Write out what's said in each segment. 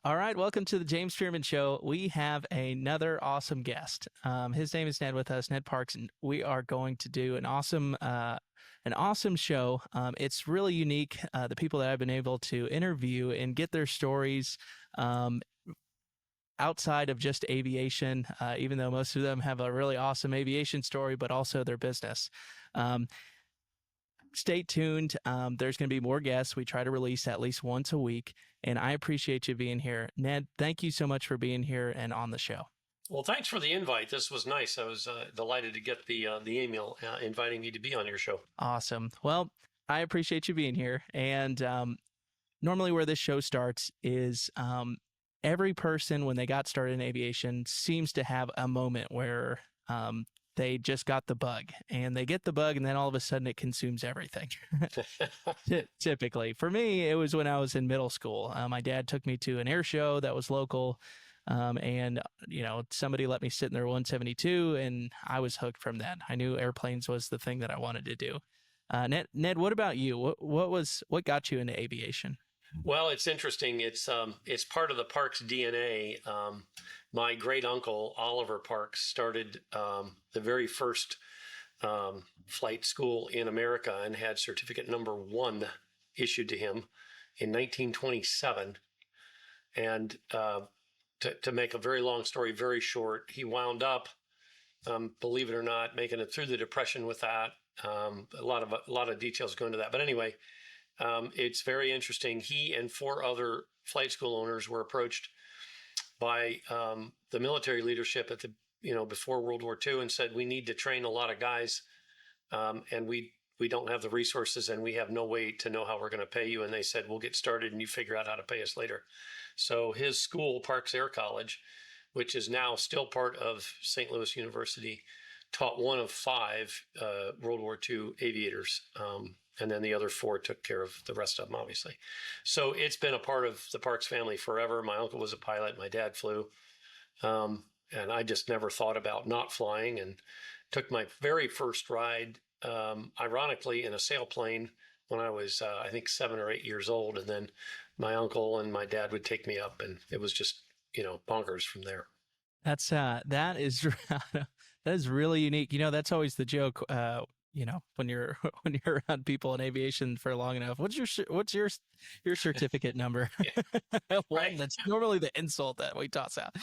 All right, welcome to the James Spearman Show. We have another awesome guest. His name is Ned with us, Ned Parks, and we are going to do an awesome show. It's really unique. The people that I've been able to interview and get their stories outside of just aviation, even though most of them have a really awesome aviation story, but also their business. Stay tuned. There's going to be more guests. We try to release at least once a week, and I appreciate you being here. Ned, thank you so much for being here and on the show. Well, thanks for the invite. This was nice. I was delighted to get the email inviting me to be on your show. Awesome. Well, I appreciate you being here. And normally where this show starts is every person, when they got started in aviation, seems to have a moment where they just got the bug, and they get the bug, and then all of a sudden it consumes everything. Typically, for me, it was when I was in middle school. My dad took me to an air show that was local, and somebody let me sit in their 172, and I was hooked from that. I knew airplanes was the thing that I wanted to do. Ned, what about you? What got you into aviation? Well, it's interesting. It's part of the Parks DNA. My great uncle Oliver Parks started the very first flight school in America and had certificate number 1 issued to him in 1927. And to make a very long story very short, he wound up, believe it or not, making it through the Depression with that. A lot of details go into that, but anyway. It's very interesting. He and 4 other flight school owners were approached by the military leadership at before World War II and said, we need to train a lot of guys, and we don't have the resources, and we have no way to know how we're going to pay you. And they said, we'll get started and you figure out how to pay us later. So his school, Parks Air College, which is now still part of St. Louis University, taught 1 of 5 World War II aviators. And then the other 4 took care of the rest of them, obviously. So it's been a part of the Parks family forever. My uncle was a pilot. My dad flew. And I just never thought about not flying, and took my very first ride, ironically, in a sailplane when I was, I think, 7 or 8 years old. And then my uncle and my dad would take me up, and it was just, bonkers from there. That is that is really unique. That's always the joke. When you're around people in aviation for long enough, what's your certificate number? Yeah. Right. That's normally the insult that we toss out.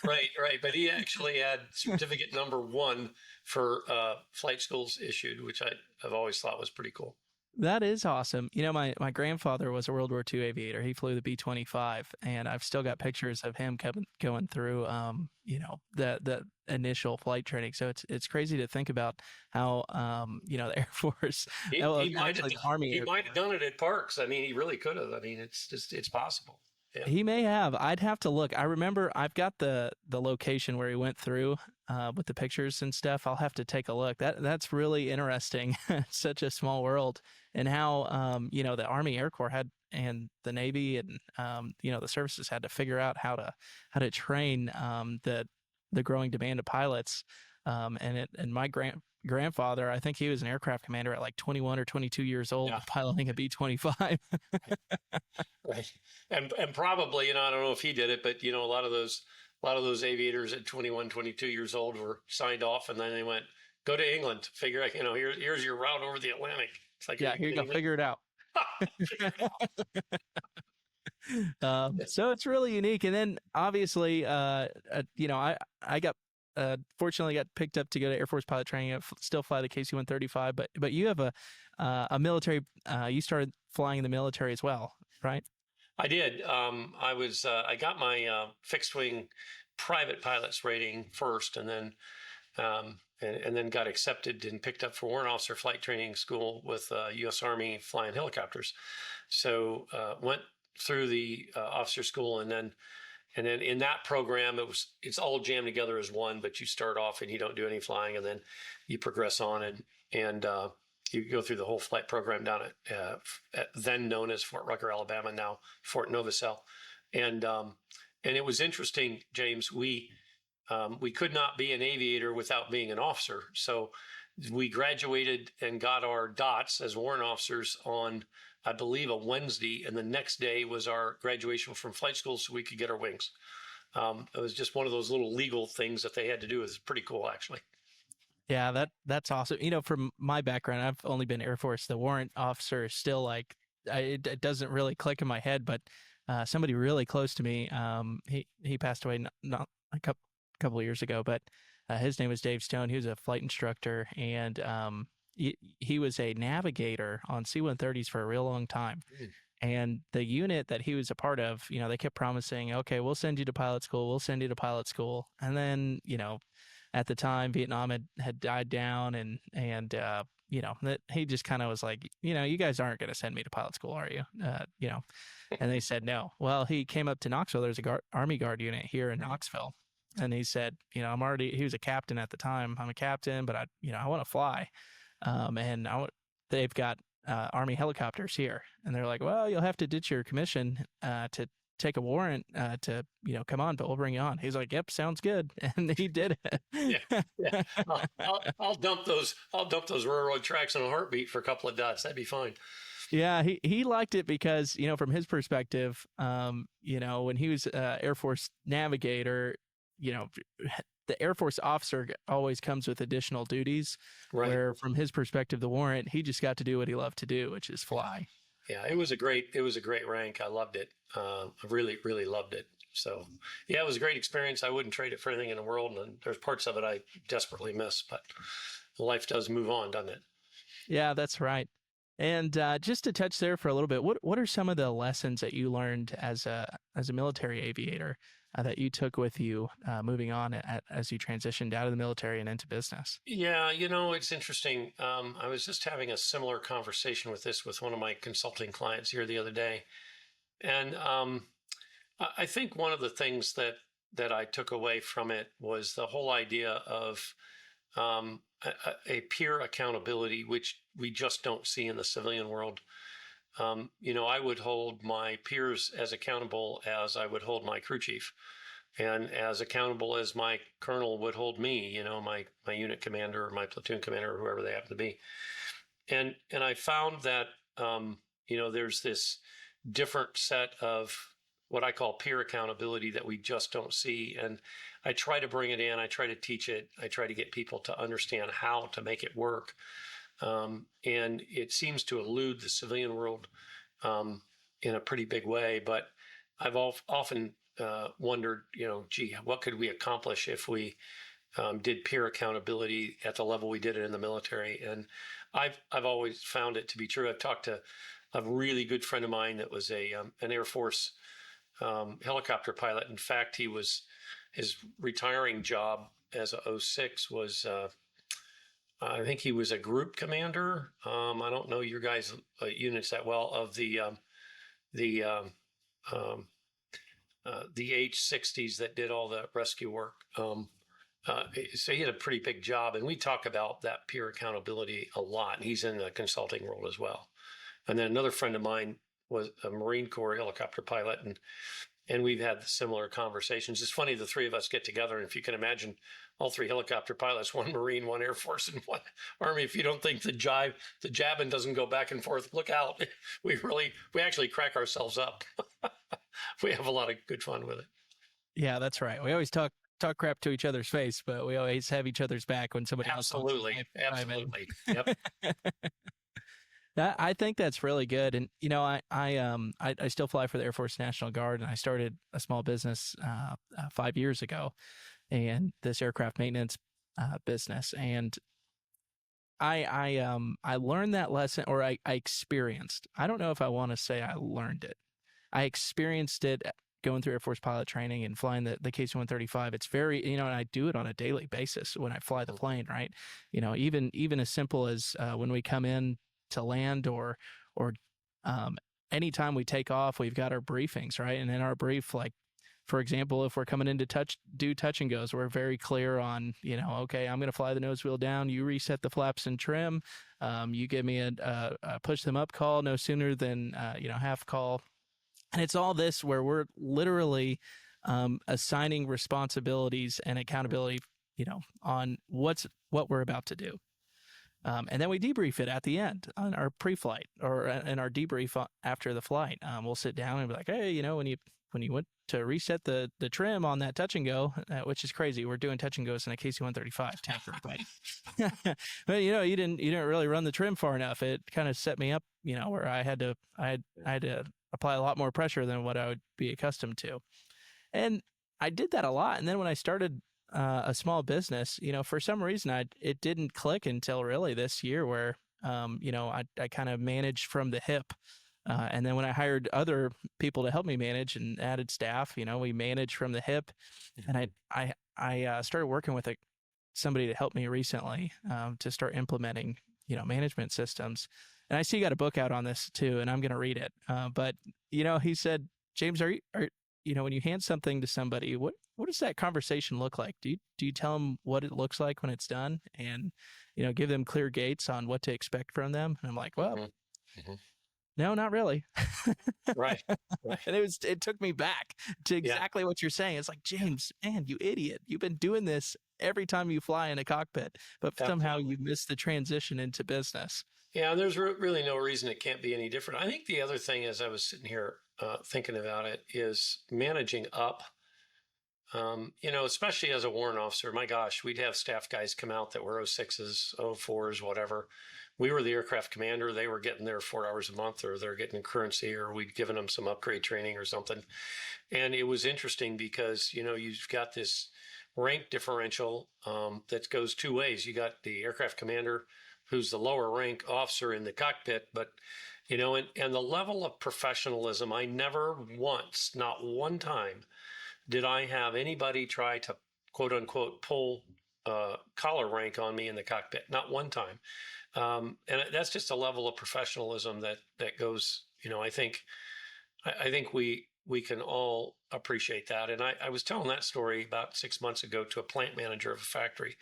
Right. But he actually had certificate number 1 for flight schools issued, which I've always thought was pretty cool. That is awesome. My grandfather was a World War II aviator. He flew the B-25, and I've still got pictures of him going through, the initial flight training. So it's crazy to think about how, the Air Force, he might have done it at Parks. I mean, he really could have. I mean, it's possible. Yeah. He may have. I'd have to look. I remember I've got the location where he went through with the pictures and stuff. I'll have to take a look. That's really interesting. Such a small world, and how the Army Air Corps had, and the Navy, and the services had to figure out how to train the growing demand of pilots. And my grandfather, I think he was an aircraft commander at like 21 or 22 years old, yeah, piloting a B-25. Right. And probably, I don't know if he did it, but, a lot of those aviators at 21, 22 years old were signed off, and then they went, go to England, figure out, here's your route over the Atlantic. It's like, yeah, here you go, figure it out. So it's really unique. And then obviously, I got fortunately got picked up to go to Air Force pilot training. I still fly the KC-135, but you have a military. You started flying in the military as well, right? I did. I got my fixed wing private pilot's rating first, and then got accepted and picked up for warrant officer flight training school with U.S. Army flying helicopters. So went through the officer school, and then in that program, it's all jammed together as one, but you start off and you don't do any flying, and then you progress on and you go through the whole flight program down at then known as Fort Rucker, Alabama, now Fort Novosel. And it was interesting, James. We could not be an aviator without being an officer. So we graduated and got our dots as warrant officers on, I believe, a Wednesday, and the next day was our graduation from flight school, so we could get our wings. It was just one of those little legal things that they had to do. It was pretty cool, actually. Yeah, that's awesome. From my background, I've only been Air Force. The warrant officer is still like, it doesn't really click in my head. But somebody really close to me, he passed away not a couple of years ago. But his name was Dave Stone. He was a flight instructor, and he was a navigator on C-130s for a real long time. Mm. And the unit that he was a part of, they kept promising, okay, we'll send you to pilot school. We'll send you to pilot school. And then, at the time, Vietnam had died down, and that he just kind of was like, you guys aren't going to send me to pilot school, are you? And they said no. Well, he came up to Knoxville. There's a Army Guard unit here in Knoxville, and he said, he was a captain at the time. I'm a captain, but I want to fly, and they've got Army helicopters here, and they're like, well, you'll have to ditch your commission to take a warrant to come on, but we'll bring you on. He's like, yep, sounds good. And he did it. Yeah. I'll dump those railroad tracks in a heartbeat for a couple of dots. That'd be fine. Yeah, he liked it because from his perspective, when he was Air Force navigator, the Air Force officer always comes with additional duties, right? Where from his perspective, the warrant, he just got to do what he loved to do, which is fly. Yeah, it was a great rank. I loved it. I really, really loved it. So yeah, it was a great experience. I wouldn't trade it for anything in the world. And there's parts of it I desperately miss, but life does move on, doesn't it? Yeah, that's right. And just to touch there for a little bit, what are some of the lessons that you learned as a military aviator that you took with you moving on as you transitioned out of the military and into business? Yeah, it's interesting. I was just having a similar conversation with one of my consulting clients here the other day, and I think one of the things that I took away from it was the whole idea of a peer accountability, which we just don't see in the civilian world. I would hold my peers as accountable as I would hold my crew chief, and as accountable as my colonel would hold me, my unit commander or my platoon commander or whoever they happen to be. And I found that, there's this different set of what I call peer accountability that we just don't see. And I try to bring it in. I try to teach it. I try to get people to understand how to make it work. And it seems to elude the civilian world in a pretty big way. But I've often wondered, gee, what could we accomplish if we did peer accountability at the level we did it in the military? And I've always found it to be true. I've talked to a really good friend of mine that was an Air Force helicopter pilot. In fact, his retiring job as a 06 was I think he was a group commander. I don't know your guys' units that well, of the H-60s that did all the rescue work. So he had a pretty big job, and we talk about that peer accountability a lot. He's in the consulting world as well. And then another friend of mine was a Marine Corps helicopter pilot, and we've had similar conversations. It's funny, the three of us get together, and if you can imagine, all three helicopter pilots, one Marine, one Air Force, and one Army. If you don't think the jabbing doesn't go back and forth, look out. We actually crack ourselves up. We have a lot of good fun with it. Yeah, that's right. We always talk crap to each other's face, but we always have each other's back when somebody absolutely Yep. I think that's really good. And I still fly for the Air Force National Guard, and I started a small business 5 years ago, and this aircraft maintenance business. And I learned that lesson, or I experienced. I don't know if I want to say I learned it. I experienced it going through Air Force pilot training and flying the KC-135. It's very, and I do it on a daily basis when I fly the plane, right? Even as simple as when we come in to land, or anytime we take off, we've got our briefings, right? And in our brief, like, for example, if we're coming in to do touch and goes, we're very clear on, okay, I'm going to fly the nose wheel down. You reset the flaps and trim. You give me a push them up call no sooner than, half call. And it's all this where we're literally assigning responsibilities and accountability, on what we're about to do. And then we debrief it at the end on our pre-flight or in our debrief after the flight. We'll sit down and be like, hey, when you went to reset the trim on that touch and go, which is crazy. We're doing touch and goes in a KC-135 tanker, but you didn't really run the trim far enough. It kind of set me up, where I had to apply a lot more pressure than what I would be accustomed to, and I did that a lot. And then when I started a small business, for some reason it didn't click until really this year where, I kind of managed from the hip. And then when I hired other people to help me manage and added staff, we managed from the hip. And I started working with somebody to help me recently to start implementing, management systems. And I see you got a book out on this too, and I'm going to read it. But he said, James, are when you hand something to somebody, what does that conversation look like? Do you tell them what it looks like when it's done, and give them clear gates on what to expect from them? And I'm like, well, no, not really. Right. Right. And it took me back to exactly what you're saying. It's like, James, man, you idiot! You've been doing this every time you fly in a cockpit, but somehow you missed the transition into business. Yeah, there's really no reason it can't be any different. I think the other thing, as I was sitting here thinking about it, is managing up. Especially as a warrant officer, my gosh, we'd have staff guys come out that were 06s, 04s, whatever. We were the aircraft commander. They were getting their 4 hours a month, or they're getting currency, or we'd given them some upgrade training or something. And it was interesting because, you've got this rank differential that goes two ways. You got the aircraft commander, who's the lower rank officer in the cockpit, but and the level of professionalism, I never once, not one time, did I have anybody try to quote unquote pull collar rank on me in the cockpit. Not one time. And that's just a level of professionalism that goes, I think we can all appreciate that. And I was telling that story about 6 months ago to a plant manager of a factory.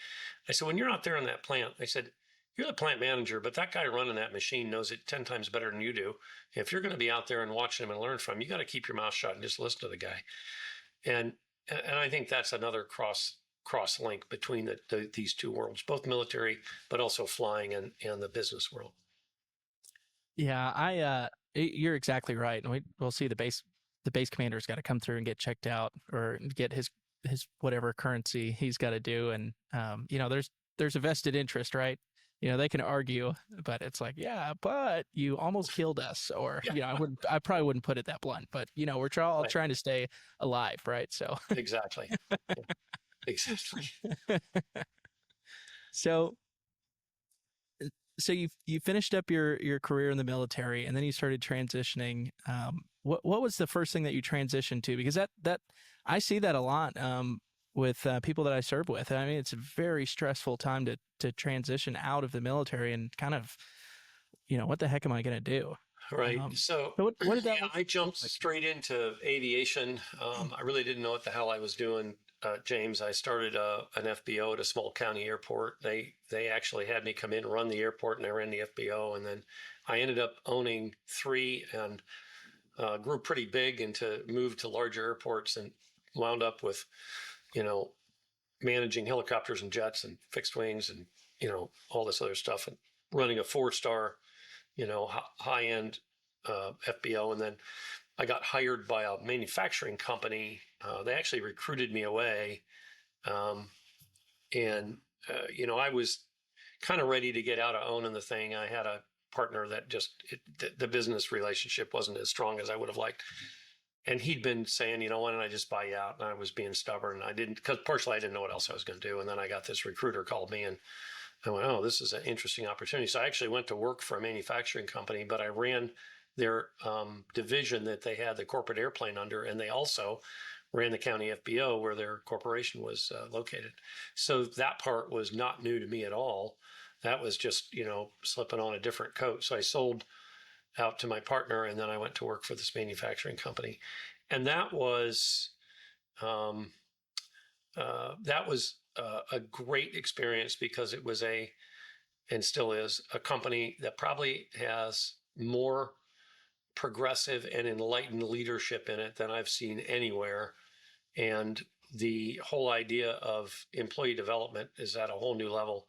I said, when you're out there in that plant, I said, you're the plant manager, but that guy running that machine knows it 10 times better than you do. If you're going to be out there and watching him and learn from him, you got to keep your mouth shut and just listen to the guy. And I think that's another cross link between these two worlds, both military, but also flying and the business world. Yeah, you're exactly right. And we'll see the base commander's got to come through and get checked out or get his whatever currency he's got to do. And, there's a vested interest, right? They can argue, but it's like, yeah, but you almost killed us, or I probably wouldn't put it that blunt, but we're all trying to stay alive, right? So exactly, yeah. Exactly. So you finished up your career in the military, and then you started transitioning. What was the first thing that you transitioned to? Because that I see that a lot with people that I serve with. I mean, it's a very stressful time to transition out of the military and kind of, what the heck am I going to do? Right. So what did that I jumped straight into aviation. I really didn't know what the hell I was doing, James. I started an FBO at a small county airport. They actually had me come in and run the airport, and I ran the FBO. And then I ended up owning 3 and grew pretty big and moved to larger airports and wound up with, managing helicopters and jets and fixed wings and, all this other stuff, and running a 4-star, high-end FBO. And then I got hired by a manufacturing company. They actually recruited me away. And I was kind of ready to get out of owning the thing. I had a partner that the business relationship wasn't as strong as I would have liked. And he'd been saying, why don't I just buy you out? And I was being stubborn. I didn't, because partially I didn't know what else I was going to do. And then I got this recruiter called me, and I went, oh, this is an interesting opportunity. So I actually went to work for a manufacturing company, but I ran their division that they had the corporate airplane under, and they also ran the county FBO where their corporation was located. So that part was not new to me at all. That was just, slipping on a different coat. So I sold out to my partner, and then I went to work for this manufacturing company. And that was a great experience, because it was and still is, a company that probably has more progressive and enlightened leadership in it than I've seen anywhere. And the whole idea of employee development is at a whole new level.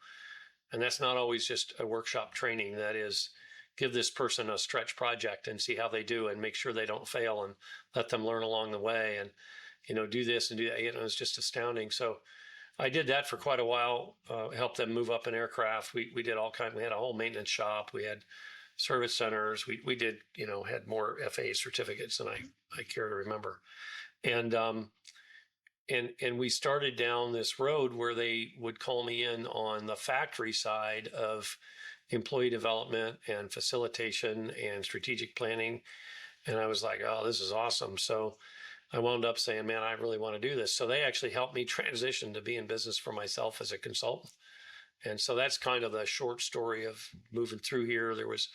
And that's not always just a workshop training. That is, give this person a stretch project and see how they do and make sure they don't fail and let them learn along the way and, do this and do that. It's just astounding. So I did that for quite a while, helped them move up an aircraft. We did all kinds, we had a whole maintenance shop. We had service centers. We did, had more FAA certificates than I care to remember. And we started down this road where they would call me in on the factory side of employee development and facilitation and strategic planning. And I was like, oh, this is awesome. So I wound up saying, man, I really want to do this. So they actually helped me transition to be in business for myself as a consultant. And so that's kind of the short story of moving through here. There was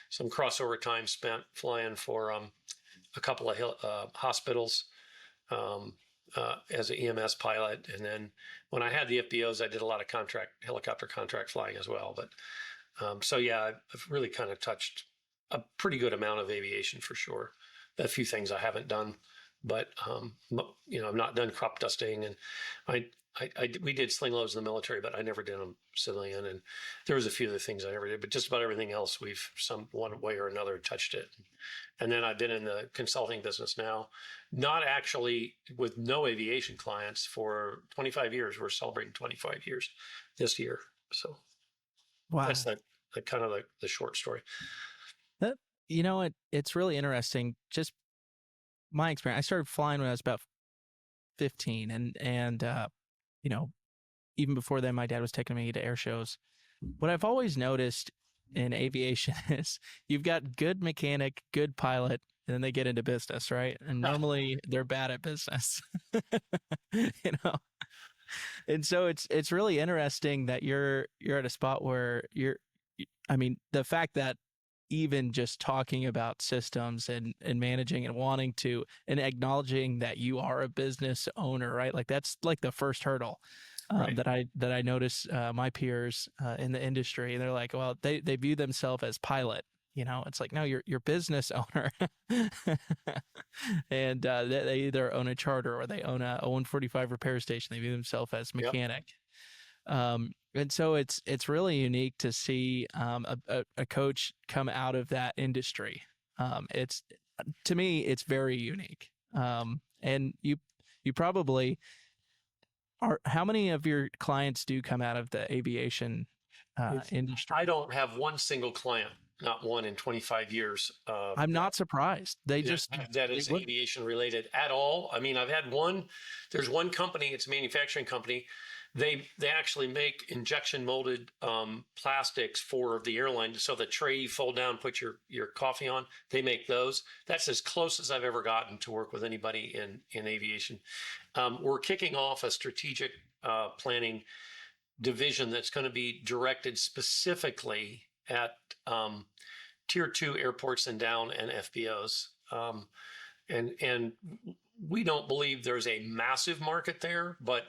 some crossover time spent flying for a couple of hospitals as an EMS pilot. And then when I had the FBOs, I did a lot of helicopter contract flying as well. But so yeah, I've really kind of touched a pretty good amount of aviation for sure. A few things I haven't done, but I've not done crop dusting, and we did sling loads in the military, but I never did them civilian. And there was a few other things I never did, but just about everything else we've some one way or another touched it. And then I've been in the consulting business now, not actually with no aviation clients for 25 years. We're celebrating 25 years this year. So Wow. that's the kind of the short story. That, it's really interesting. Just my experience. I started flying when I was about 15, and even before then, my dad was taking me to air shows. What I've always noticed in aviation is you've got good mechanic, good pilot, and then they get into business, right? And normally they're bad at business, And so it's really interesting that you're at a spot where the fact that even just talking about systems and managing and wanting to and acknowledging that you are a business owner, right? Like that's like the first hurdle Right. that I notice my peers in the industry. They're like, well, they view themselves as pilot. It's like, no, you're business owner, and they either own a charter or they own a 145 repair station. They view themselves as mechanic. Yep. And so it's really unique to see a coach come out of that industry. To me, it's very unique. And you probably are. How many of your clients do come out of the aviation industry? I don't have one single client, not one in 25 years. I'm not surprised. That is aviation related at all. I mean, I've had one. There's one company. It's a manufacturing company. They actually make injection molded plastics for the airline. So the tray you fold down, put your coffee on, they make those. That's as close as I've ever gotten to work with anybody in aviation. We're kicking off a strategic planning division that's going to be directed specifically at tier 2 airports and down and FBOs. And we don't believe there's a massive market there, but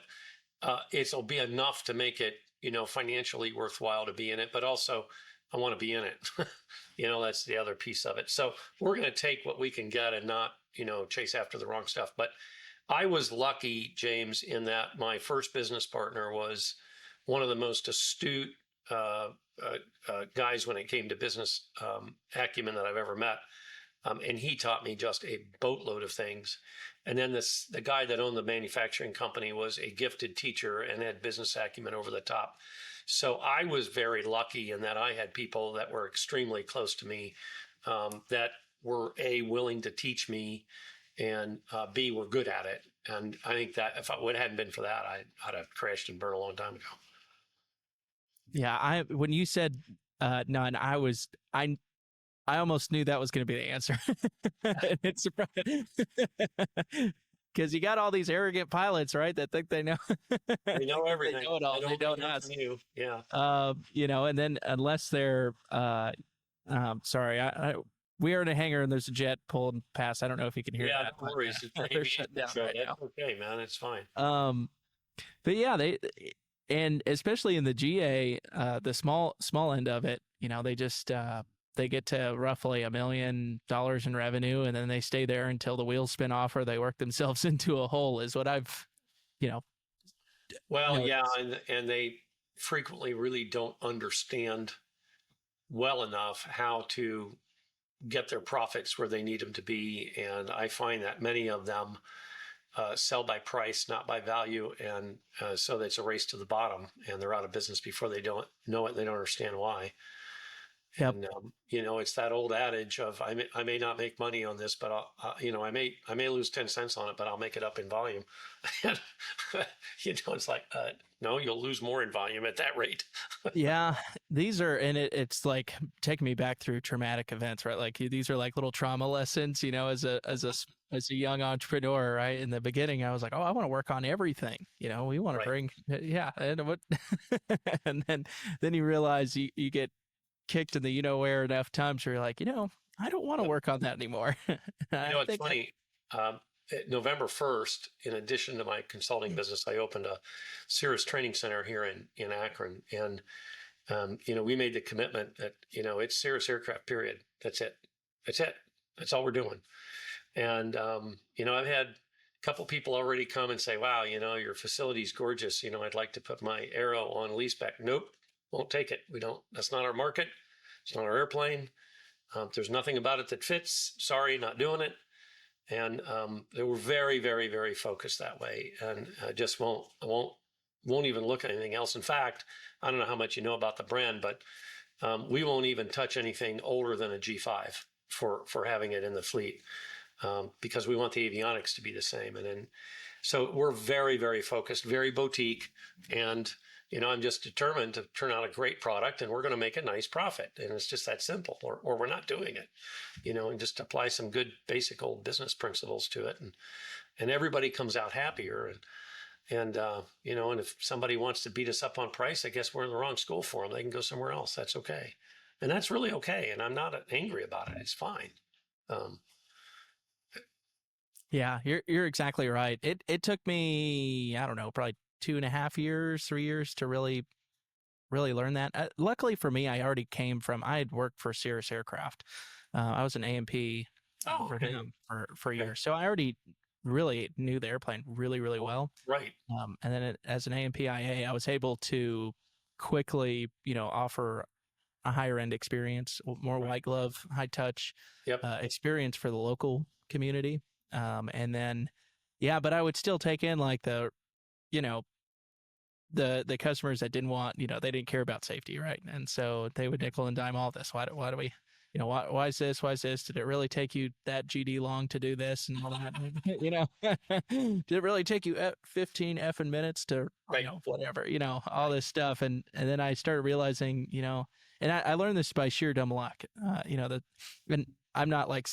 it'll be enough to make it, financially worthwhile to be in it, but also I want to be in it. That's the other piece of it. So we're going to take what we can get and not, chase after the wrong stuff. But I was lucky, James, in that my first business partner was one of the most astute guys when it came to business acumen that I've ever met. And he taught me just a boatload of things. And then the guy that owned the manufacturing company was a gifted teacher and had business acumen over the top. So I was very lucky in that I had people that were extremely close to me that were A, willing to teach me, and B, were good at it. And I think that if it hadn't been for that, I'd have crashed and burned a long time ago. Yeah, when you said none, I almost knew that was going to be the answer. It's surprising because you got all these arrogant pilots, right? That think they know. They know everything. They know it all. They don't ask. You. Yeah. And then unless they're, sorry, we are in a hangar and there's a jet pulling past. I don't know if you can hear that. Yeah, no worries. They're shut down right now. Okay, man, it's fine. But yeah, and especially in the GA, the small end of it, they just. They get to roughly $1 million in revenue, and then they stay there until the wheels spin off or they work themselves into a hole, is what I've, Well, yeah, and they frequently really don't understand well enough how to get their profits where they need them to be. And I find that many of them sell by price, not by value. And so it's a race to the bottom, and they're out of business before they don't know it. They don't understand why. Yep. And it's that old adage of I may not make money on this, but I may lose 10 cents on it, but I'll make it up in volume. And, it's like no, you'll lose more in volume at that rate. Yeah, these are, and it's like taking me back through traumatic events, right? Like these are like little trauma lessons, as a young entrepreneur, right? In the beginning, I was like, oh, I want to work on everything. We want to Right. bring, yeah, and what, and then you realize you get kicked in the where enough times where you're like, I don't want to work on that anymore. It's funny. November 1st, in addition to my consulting business, I opened a Cirrus training center here in Akron. And, we made the commitment that, it's Cirrus aircraft, period. That's it. That's all we're doing. And, I've had a couple people already come and say, wow, your facility's gorgeous. I'd like to put my Aero on leaseback. Nope, won't take it. That's not our market. It's not our airplane. There's nothing about it that fits. Sorry, not doing it. And they were very, very, very focused that way, and just won't even look at anything else. In fact, I don't know how much you know about the brand, but we won't even touch anything older than a G5 for having it in the fleet, because we want the avionics to be the same. And then, so we're very, very focused, very boutique, and I'm just determined to turn out a great product, and we're going to make a nice profit. And it's just that simple, or we're not doing it, and just apply some good basic old business principles to it. And everybody comes out happier. And if somebody wants to beat us up on price, I guess we're in the wrong school for them. They can go somewhere else. That's okay. And that's really okay. And I'm not angry about it. It's fine. Yeah, you're exactly right. It took me, I don't know, probably 2.5 years, 3 years to really learn that. Luckily for me, I had worked for Cirrus Aircraft. I was an A&P for Okay. them for Okay. years, so I already really knew the airplane really, really well. Right. And then as an A&P IA, I was able to quickly, offer a higher end experience, more Right. white glove, high touch Yep. experience for the local community. And then, yeah, but I would still take in like the customers that didn't want, they didn't care about safety, right? And so they would nickel and dime all this. Why do we, why is this? Why is this? Did it really take you that GD long to do this and all that? Did it really take you 15 effing minutes to, Right. whatever, all this stuff. And then I started realizing, and I learned this by sheer dumb luck, and I'm not like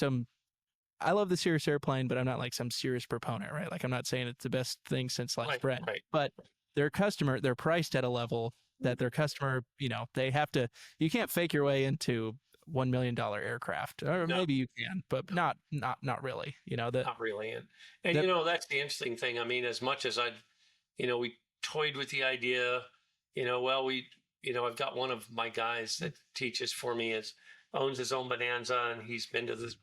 I love the Cirrus airplane, but I'm not like some serious proponent, right? Like I'm not saying it's the best thing since sliced bread, Right. but they're priced at a level that their customer, they have to, you can't fake your way into $1 million aircraft, or No. maybe you can, but not really, Not really. And that's the interesting thing. I mean, as much as we toyed with the idea, I've got one of my guys that teaches for me, owns his own Bonanza, and he's been to the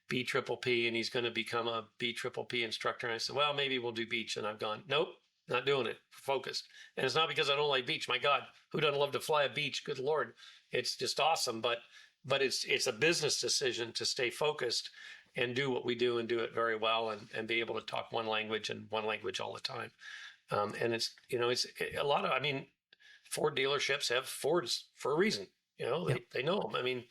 BPPP, and he's going to become a BPPP instructor. And I said, well, maybe we'll do beach. And I've gone, nope, not doing it. Focused. And it's not because I don't like beach. My God, who doesn't love to fly a beach? Good Lord. It's just awesome. But it's a business decision to stay focused and do what we do and do it very well, and be able to talk one language all the time. And it's a lot of, Ford dealerships have Fords for a reason. They know them. I mean,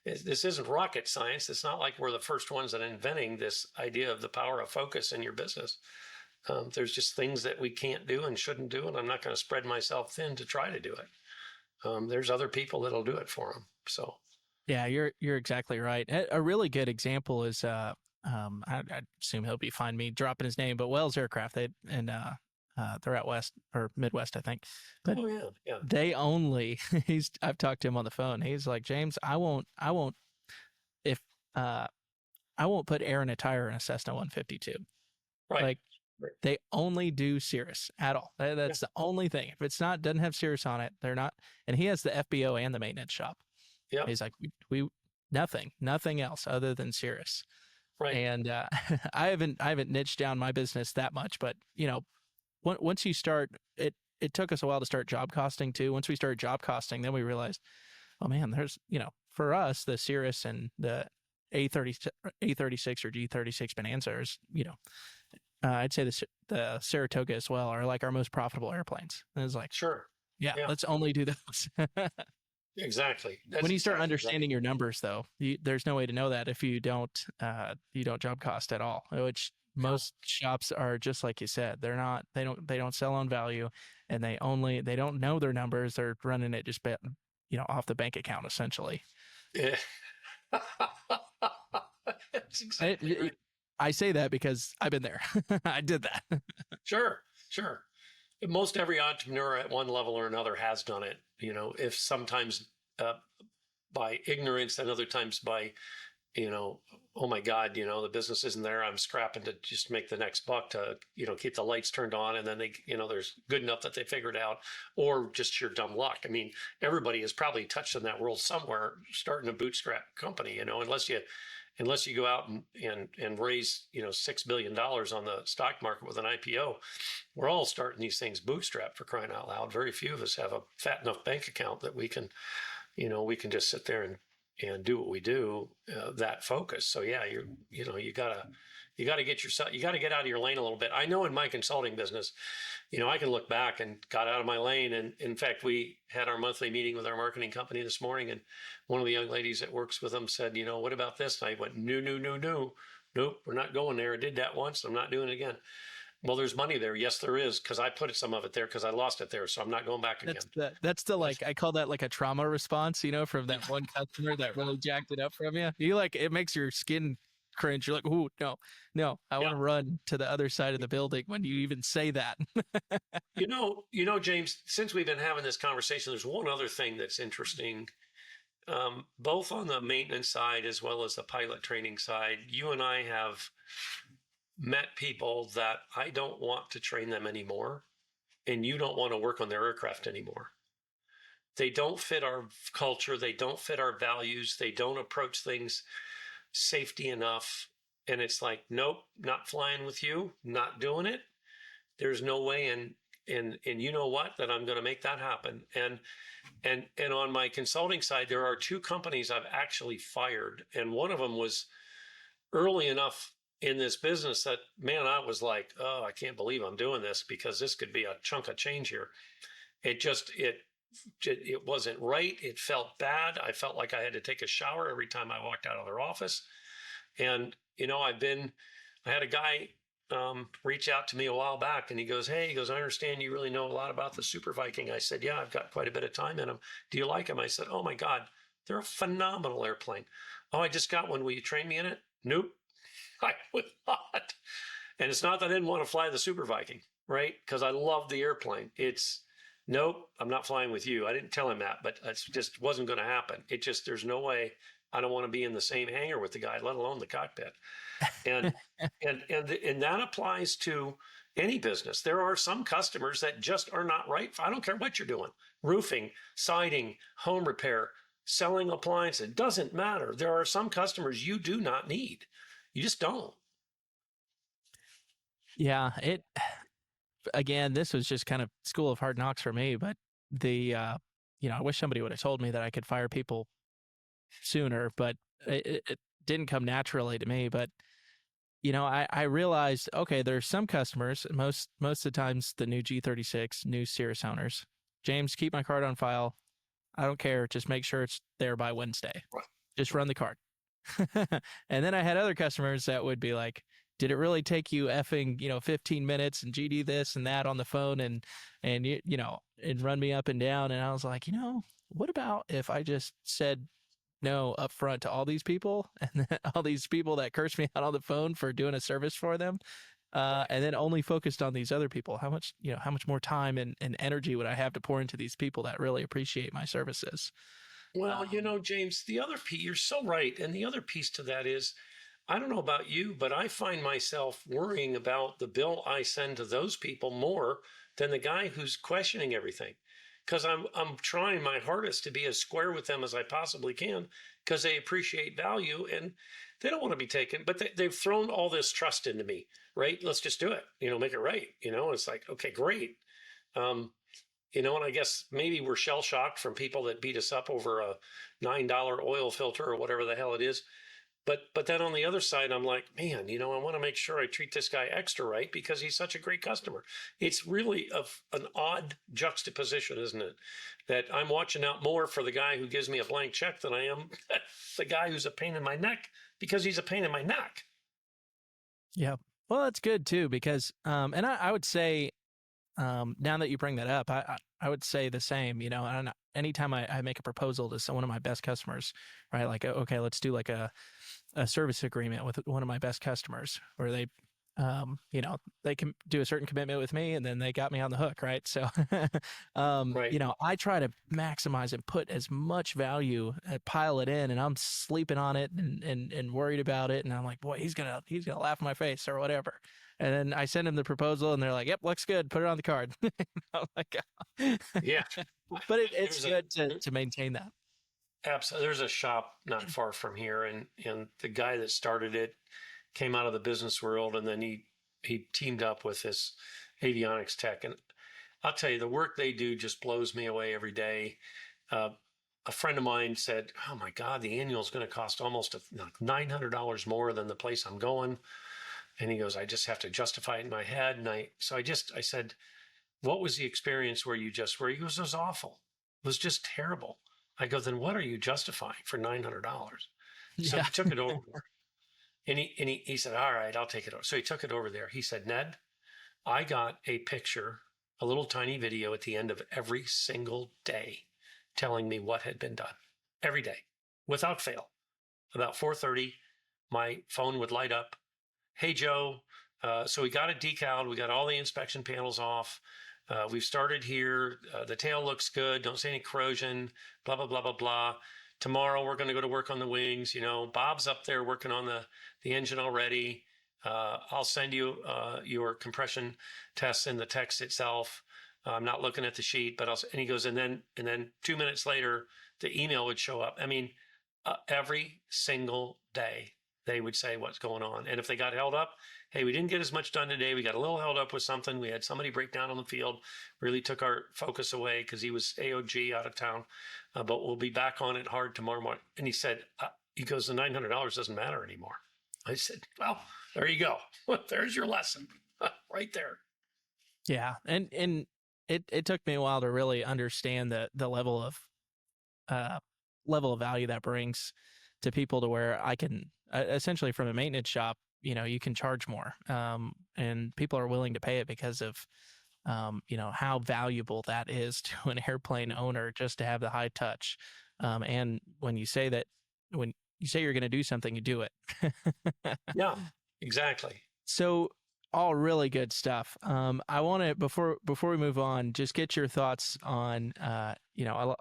this isn't rocket science. It's not like we're the first ones that are inventing this idea of the power of focus in your business. There's just things that we can't do and shouldn't do, and I'm not going to spread myself thin to try to do it. There's other people that'll do it for them. So, yeah, you're exactly right. A really good example is, I assume he'll be fine me dropping his name, but Wells Aircraft, they're out west or Midwest, I think. But yeah. they only I've talked to him on the phone. He's like, James, I won't if I won't put air in a tire in a Cessna 152. Right. Like they only do Cirrus at all. That's the only thing. If it's doesn't have Cirrus on it, they're not. And he has the FBO and the maintenance shop. Yeah. He's like, we nothing else other than Cirrus. Right. And I haven't niched down my business that much, but once you start, it took us a while to start job costing too. Once we started job costing, then we realized, oh man, there's, for us, the Cirrus and the A36 or G36 Bonanza is, I'd say the Saratoga as well are like our most profitable airplanes. And it's like, Sure. yeah, Yeah, let's only do those. exactly. That's When you start exactly right. understanding your numbers, though, there's no way to know that if you don't job cost at all. Which Yeah. most shops are just like you said. They're not. They don't sell on value, and they don't know their numbers. They're running it just off the bank account essentially. Yeah. That's I, exactly right. I say that because I've been there. I did that. Sure, sure. Most every entrepreneur at one level or another has done it. If sometimes uh, by ignorance and other times by, oh my God, the business isn't there. I'm scrapping to just make the next buck to, keep the lights turned on. And then they, there's good enough that they figured out, or just sheer dumb luck. I mean, everybody has probably touched in that world somewhere, starting a bootstrap company, unless you go out and raise, $6 billion on the stock market with an IPO. We're all starting these things bootstrap, for crying out loud. Very few of us have a fat enough bank account that we can just sit there and do what we do, that focus. So yeah, you gotta get out of your lane a little bit. I know in my consulting business, I can look back and got out of my lane. And in fact, we had our monthly meeting with our marketing company this morning, and one of the young ladies that works with them said, what about this? And I went, no, no, no, no, nope, we're not going there. I did that once. I'm not doing it again. Well, there's money there. Yes, there is, because I put some of it there because I lost it there. So I'm not going back again. That's the like, I call that like a trauma response, from that one customer that really jacked it up from you. It makes your skin cringe. You're like, ooh, no, I want to run to the other side of the building when you even say that. James, since we've been having this conversation, there's one other thing that's interesting, both on the maintenance side as well as the pilot training side. You and I have met people that I don't want to train them anymore, and you don't want to work on their aircraft anymore. They don't fit our culture. They don't fit our values. They don't approach things safety enough. And it's like, nope, not flying with you, not doing it. There's no way. And you know what, that I'm going to make that happen. And on my consulting side, there are two companies I've actually fired. And one of them was early enough in this business that, man, I was like, oh, I can't believe I'm doing this, because this could be a chunk of change here. It wasn't right. It felt bad. I felt like I had to take a shower every time I walked out of their office. And, I had a guy reach out to me a while back, and he goes, I understand you really know a lot about the Super Viking. I said, yeah, I've got quite a bit of time in them. Do you like them? I said, oh my God, they're a phenomenal airplane. Oh, I just got one. Will you train me in it? Nope, I would not. And it's not that I didn't want to fly the Super Viking, right? Because I love the airplane. Nope, I'm not flying with you. I didn't tell him that, but it just wasn't going to happen. There's no way. I don't want to be in the same hangar with the guy, let alone the cockpit. And and that applies to any business. There are some customers that just are not right. I don't care what you're doing: roofing, siding, home repair, selling appliances. It doesn't matter. There are some customers you do not need. You just don't. Yeah, again, this was just kind of school of hard knocks for me, but I wish somebody would have told me that I could fire people sooner, but it didn't come naturally to me. But I realized, okay, there's some customers, most of the times the new G36, new Cirrus owners, James, keep my card on file. I don't care. Just make sure it's there by Wednesday. Right. Just run the card. And then I had other customers that would be like, did it really take you effing, 15 minutes and GD this and that on the phone and and run me up and down? And I was like, what about if I just said no up front to all these people, and then all these people that cursed me out on the phone for doing a service for them, and then only focused on these other people? How much more time and energy would I have to pour into these people that really appreciate my services? Well, James, the other piece, you're so right. And the other piece to that is, I don't know about you, but I find myself worrying about the bill I send to those people more than the guy who's questioning everything. Because I'm trying my hardest to be as square with them as I possibly can, because they appreciate value and they don't want to be taken. But they've thrown all this trust into me, right? Let's just do it, make it right. It's like, okay, great. And I guess maybe we're shell shocked from people that beat us up over a $9 oil filter or whatever the hell it is. But then on the other side, I'm like, man, I want to make sure I treat this guy extra right because he's such a great customer. It's really an odd juxtaposition, isn't it? That I'm watching out more for the guy who gives me a blank check than I am the guy who's a pain in my neck because he's a pain in my neck. Yeah. Well, that's good too, because, and I would say, now that you bring that up, I would say the same, and anytime I make a proposal to one of my best customers, right? Like, okay, let's do like a service agreement with one of my best customers where they can do a certain commitment with me and then they got me on the hook. Right. So, Right. I try to maximize and put as much value, pile it in, and I'm sleeping on it and worried about it. And I'm like, boy, he's going to laugh in my face or whatever. And then I send them the proposal and they're like, yep, looks good. Put it on the card. I'm like, Yeah. but it's good to maintain that. Absolutely. There's a shop not far from here, and the guy that started it came out of the business world, and then he teamed up with this avionics tech. And I'll tell you, the work they do just blows me away every day. A friend of mine said, "Oh my God, the annual is going to cost almost $900 more than the place I'm going." And he goes, "I just have to justify it in my head." And I said, "What was the experience where you just where?" He goes, "It was awful. It was just terrible." I go, "Then what are you justifying for $900? So Yeah. he took it over and he said, "All right, I'll take it over." So he took it over there. He said, "Ned, I got a picture, a little tiny video at the end of every single day telling me what had been done every day without fail. About 4:30, my phone would light up. Hey, Joe. So we got it decaled. We got all the inspection panels off. We've started here. The tail looks good. Don't see any corrosion, blah, blah, blah, blah, blah. Tomorrow we're going to go to work on the wings. Bob's up there working on the engine already. I'll send you your compression tests in the text itself. I'm not looking at the sheet, but and he goes, and then 2 minutes later, the email would show up. I mean, every single day they would say what's going on. And if they got held up, hey, we didn't get as much done today. We got a little held up with something. We had somebody break down on the field, really took our focus away because he was AOG out of town. But we'll be back on it hard tomorrow morning. And he said, he goes, the $900 doesn't matter anymore. I said, well, there you go. There's your lesson right there. Yeah. And it took me a while to really understand the level of value that brings to people, to where I can essentially, from a maintenance shop, you can charge more, and people are willing to pay it because of how valuable that is to an airplane owner, just to have the high touch. And when you say you're going to do something, you do it. Yeah, exactly. So, all really good stuff. I want to, before we move on, just get your thoughts on a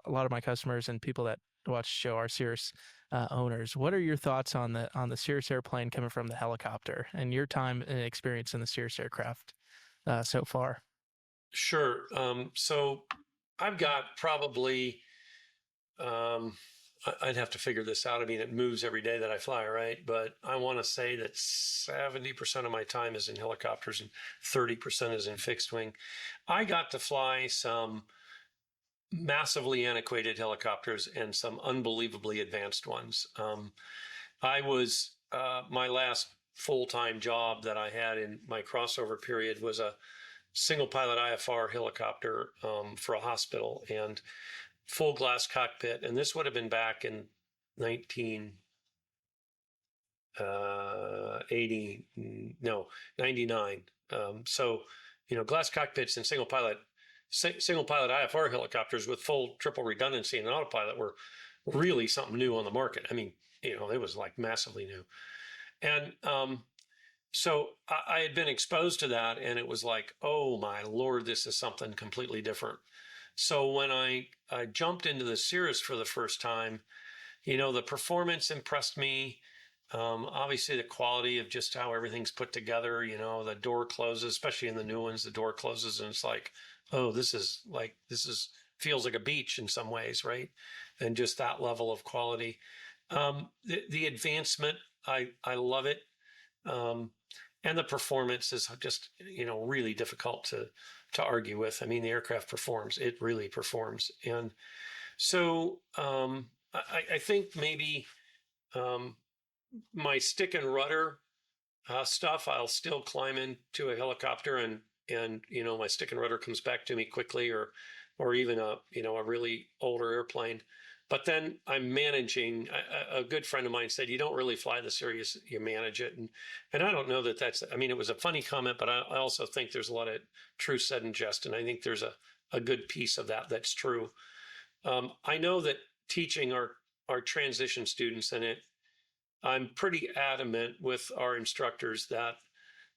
lot of my customers and people that watch the show are Cirrus owners. What are your thoughts on the Cirrus airplane coming from the helicopter, and your time and experience in the Cirrus aircraft so far? Sure. So I've got probably, I'd have to figure this out. I mean, it moves every day that I fly, right? But I want to say that 70% of my time is in helicopters and 30% is in fixed wing. I got to fly some massively antiquated helicopters and some unbelievably advanced ones. I was, my last full-time job that I had in my crossover period was a single pilot IFR helicopter for a hospital, and full glass cockpit. And this would have been back in 99. Glass cockpits and single pilot IFR helicopters with full triple redundancy and autopilot were really something new on the market. I mean, it was like massively new. And so I had been exposed to that, and it was like, oh my Lord, this is something completely different. So when I jumped into the Cirrus for the first time, the performance impressed me. Obviously, the quality of just how everything's put together. The door closes, especially in the new ones. The door closes, and it's like, oh, this feels like a beach in some ways, right? And just that level of quality. The advancement, I love it. And the performance is just, really difficult to argue with. I mean, the aircraft performs; it really performs. And so I think maybe my stick and rudder stuff, I'll still climb into a helicopter and my stick and rudder comes back to me quickly, or even a really older airplane. But then I'm managing. A good friend of mine said, "You don't really fly the Sirius; you manage it." And I don't know that that's. I mean, it was a funny comment, but I also think there's a lot of truth said in jest, and I think there's a good piece of that that's true. I know that teaching our transition students, and I'm pretty adamant with our instructors that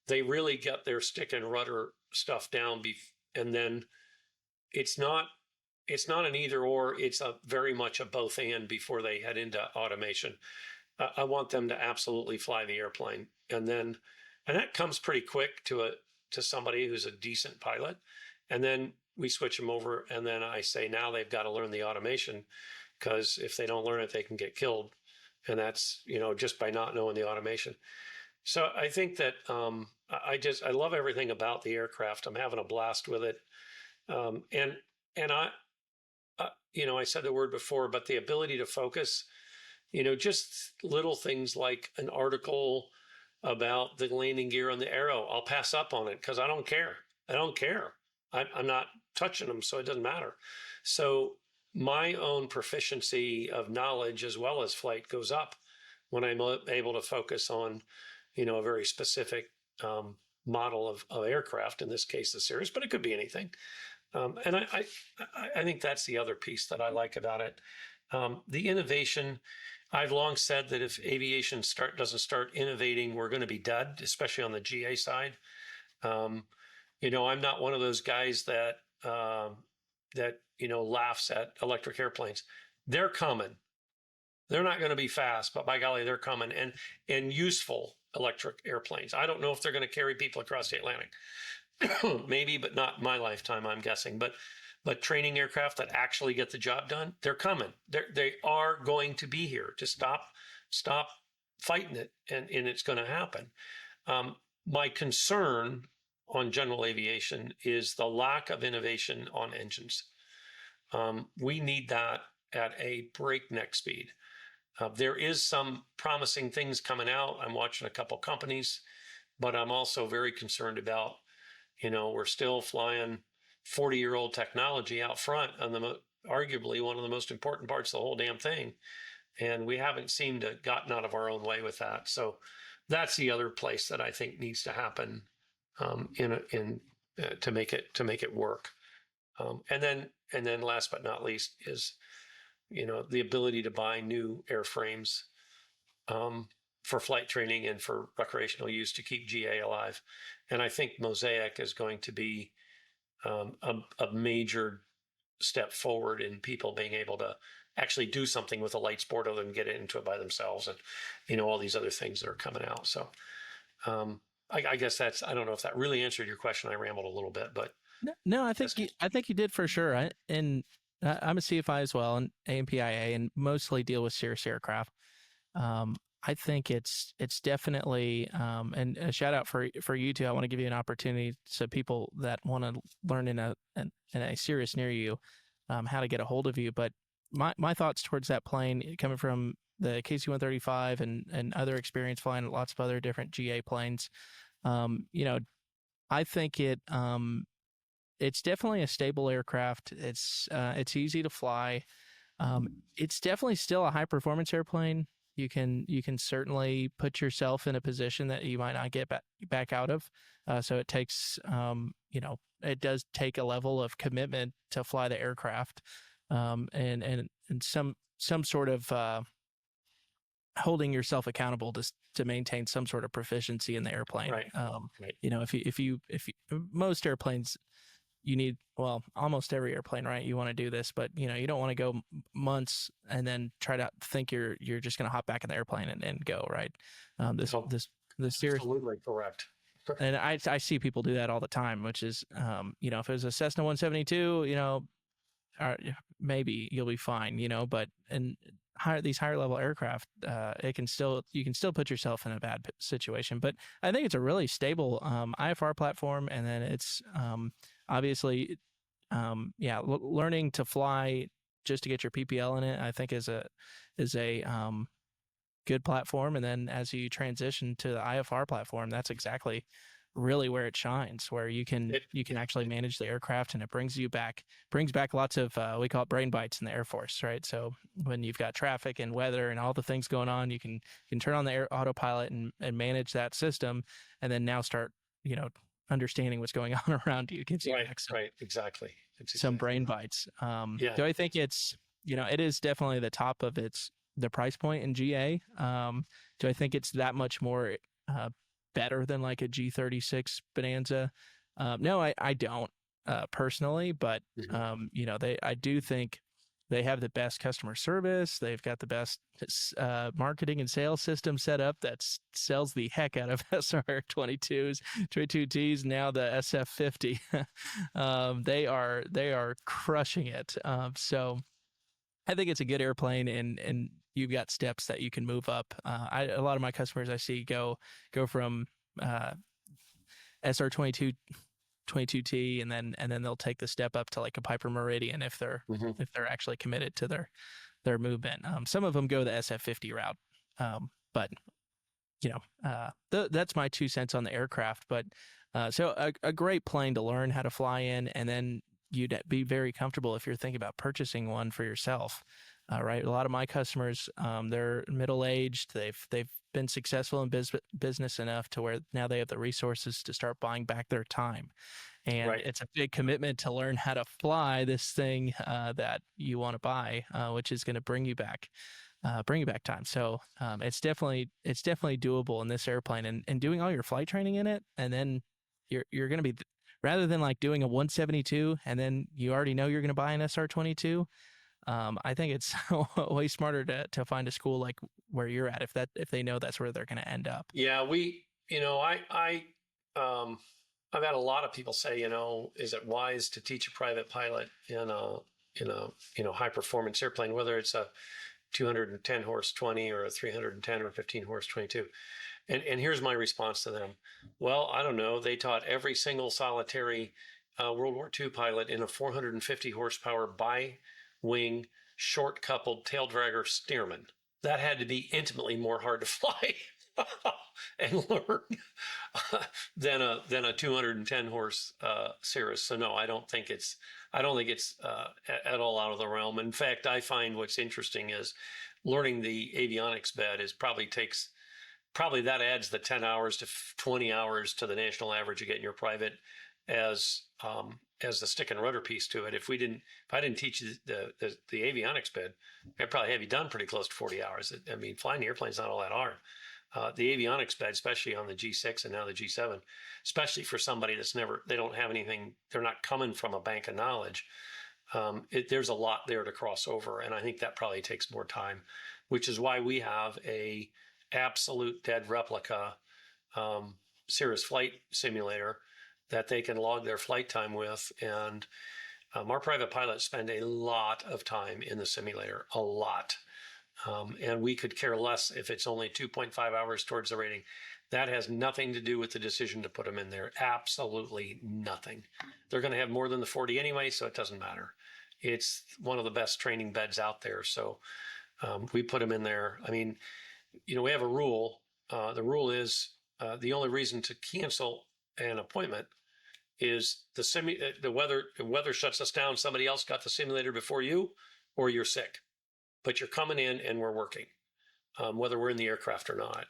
they really get their stick and rudder stuff down, and then it's not an either or, it's a very much a both and before they head into automation. I want them to absolutely fly the airplane, and that comes pretty quick to somebody who's a decent pilot, and then we switch them over, and then I say now they've got to learn the automation, because if they don't learn it, they can get killed, and that's just by not knowing the automation. So I think that I love everything about the aircraft. I'm having a blast with it, and I said the word before, but the ability to focus, just little things like an article about the landing gear on the Arrow, I'll pass up on it because I don't care. I'm not touching them, so it doesn't matter. So my own proficiency of knowledge as well as flight goes up when I'm able to focus on, a very specific model of aircraft, in this case, the Cirrus, but it could be anything. And I think that's the other piece that I like about it. The innovation, I've long said that if aviation doesn't start innovating, we're going to be dead, especially on the GA side. I'm not one of those guys that laughs at electric airplanes. They're coming. They're not going to be fast, but by golly, they're coming, and useful electric airplanes. I don't know if they're going to carry people across the Atlantic. Maybe, but not my lifetime, I'm guessing. But training aircraft that actually get the job done, they're coming. They are going to be here. To stop fighting it, and it's going to happen. My concern on general aviation is the lack of innovation on engines. We need that at a breakneck speed. There is some promising things coming out. I'm watching a couple companies, but I'm also very concerned about, we're still flying 40-year-old technology out front on arguably one of the most important parts of the whole damn thing. And we haven't seemed to gotten out of our own way with that. So that's the other place that I think needs to happen to make it work. And then last but not least is, the ability to buy new airframes for flight training and for recreational use to keep GA alive. And I think Mosaic is going to be a major step forward in people being able to actually do something with a light sport other than get into it by themselves, and all these other things that are coming out. So I guess I don't know if that really answered your question. I rambled a little bit, but no, I think you did for sure. I'm a CFI as well, and AMPIA, and mostly deal with Cirrus aircraft. I think it's definitely, and a shout out for you too. I want to give you an opportunity, so people that want to learn in a Cirrus near you, how to get a hold of you. But my thoughts towards that plane, coming from the KC-135 and other experience flying lots of other different GA planes, I think it's definitely a stable aircraft. It's easy to fly. It's definitely still a high performance airplane. You can certainly put yourself in a position that you might not get back out of. So it takes, it does take a level of commitment to fly the aircraft, and some sort of holding yourself accountable to maintain some sort of proficiency in the airplane. Right. Right. If you most airplanes, you need, well, almost every airplane, right? You want to do this, but you don't want to go months and then try to think you're just going to hop back in the airplane and go, right? This Cirrus, absolutely correct. and I see people do that all the time, which is, if it was a Cessna 172, maybe you'll be fine, but and higher level aircraft, you can still put yourself in a bad situation. But I think it's a really stable IFR platform, and then it's obviously learning to fly just to get your PPL in it, I think is a good platform. And then as you transition to the IFR platform, that's exactly really where it shines, where you can actually manage the aircraft, and it brings back lots of we call it brain bites in the Air Force, right? So when you've got traffic and weather and all the things going on, you can turn on the autopilot and manage that system, and then now start understanding what's going on around you. It gives you back exactly. some brain bites. Do I think it's it is definitely the top of the price point in GA. Do I think it's that much more better than like a G36 Bonanza? No, I don't personally, but I do think they have the best customer service. They've got the best marketing and sales system set up that sells the heck out of SR-22s, 22Ts, now the SF-50. They are crushing it. So I think it's a good airplane, and you've got steps that you can move up. A lot of my customers I see go from SR-22 22T, and then they'll take the step up to like a Piper Meridian if they're actually committed to their movement. Some of them go the SF-50 route, but that's my 2 cents on the aircraft. But so a great plane to learn how to fly in, and then you'd be very comfortable if you're thinking about purchasing one for yourself. Right, a lot of my customers, they're middle-aged. They've been successful in business enough to where now they have the resources to start buying back their time, and it's a big commitment to learn how to fly this thing that you want to buy, which is going to bring you back time. So it's definitely doable in this airplane, and doing all your flight training in it, and then you're going to be, rather than like doing a 172 and then you already know you're going to buy an SR-22. I think it's way smarter to find a school like where you're at, if they know that's where they're going to end up. Yeah, I've had a lot of people say, is it wise to teach a private pilot in a high performance airplane, whether it's a 210 horse 20 or a 310 or 15 horse 22? And here's my response to them. Well, I don't know. They taught every single solitary World War II pilot in a 450 horsepower bi-wing short coupled tail dragger Spearman. That had to be intimately more hard to fly and learn than a 210 horse Cirrus. So no, I don't think it's at all out of the realm. In fact, I find what's interesting is learning the avionics bed probably that adds the 10 hours to 20 hours to the national average you get in your private as the stick and rudder piece to it. If I didn't teach you the avionics bed, I'd probably have you done pretty close to 40 hours. I mean, flying the airplane's not all that hard. The avionics bed, especially on the G6 and now the G7, especially for somebody they don't have anything, they're not coming from a bank of knowledge. There's a lot there to cross over. And I think that probably takes more time, which is why we have a absolute dead replica Cirrus flight simulator that they can log their flight time with. And our private pilots spend a lot of time in the simulator, a lot. And we could care less if it's only 2.5 hours towards the rating. That has nothing to do with the decision to put them in there. Absolutely nothing. They're going to have more than the 40 anyway, so it doesn't matter. It's one of the best training beds out there. So we put them in there. I mean, we have a rule. The rule is the only reason to cancel an appointment is the weather shuts us down. Somebody else got the simulator before you, or you're sick, but you're coming in and we're working, whether we're in the aircraft or not.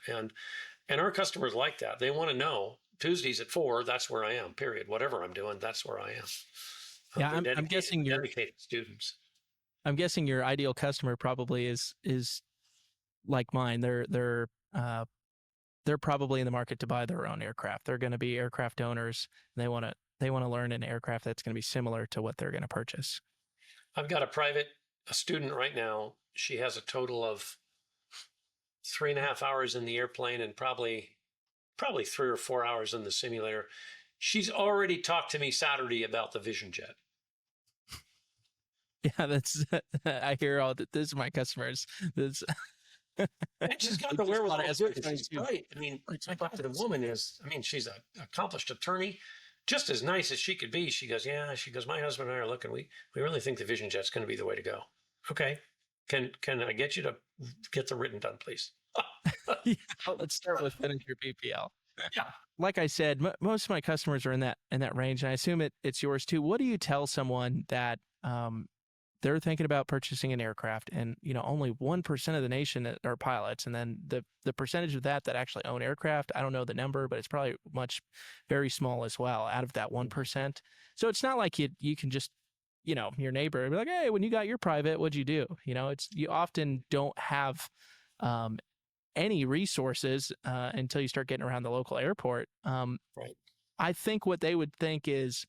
And our customers like that. They want to know Tuesdays at 4, that's where I am, period. Whatever I'm doing, that's where I am. Yeah, I'm guessing you're dedicated students. I'm guessing your ideal customer probably is like mine. They're probably in the market to buy their own aircraft. They're going to be aircraft owners. And they want to learn an aircraft that's going to be similar to what they're going to purchase. I've got a student right now. She has a total of 3.5 hours in the airplane and probably 3 or 4 hours in the simulator. She's already talked to me Saturday about the Vision Jet. Yeah, that's I hear all that. This is my customers. This And she's got they the just want wherewithal to to ask do for it, and she's 22. bright. I mean, the woman is, I mean, she's an accomplished attorney, just as nice as she could be. She goes, yeah, she goes, my husband and I are looking, we really think the Vision Jet's going to be the way to go. Okay. Can I get you to get the written done, please? Yeah, let's start with finish your PPL. Yeah. Like I said, most of my customers are in that range, and I assume it's yours too. What do you tell someone that they're thinking about purchasing an aircraft, and only 1% of the nation are pilots, and then the percentage of that actually own aircraft? I don't know the number, but it's probably very small as well out of that 1%. So it's not like you can just your neighbor be like, hey, when you got your private, what'd you do? You often don't have um, any resources until you start getting around the local airport. Right. I think what they would think is,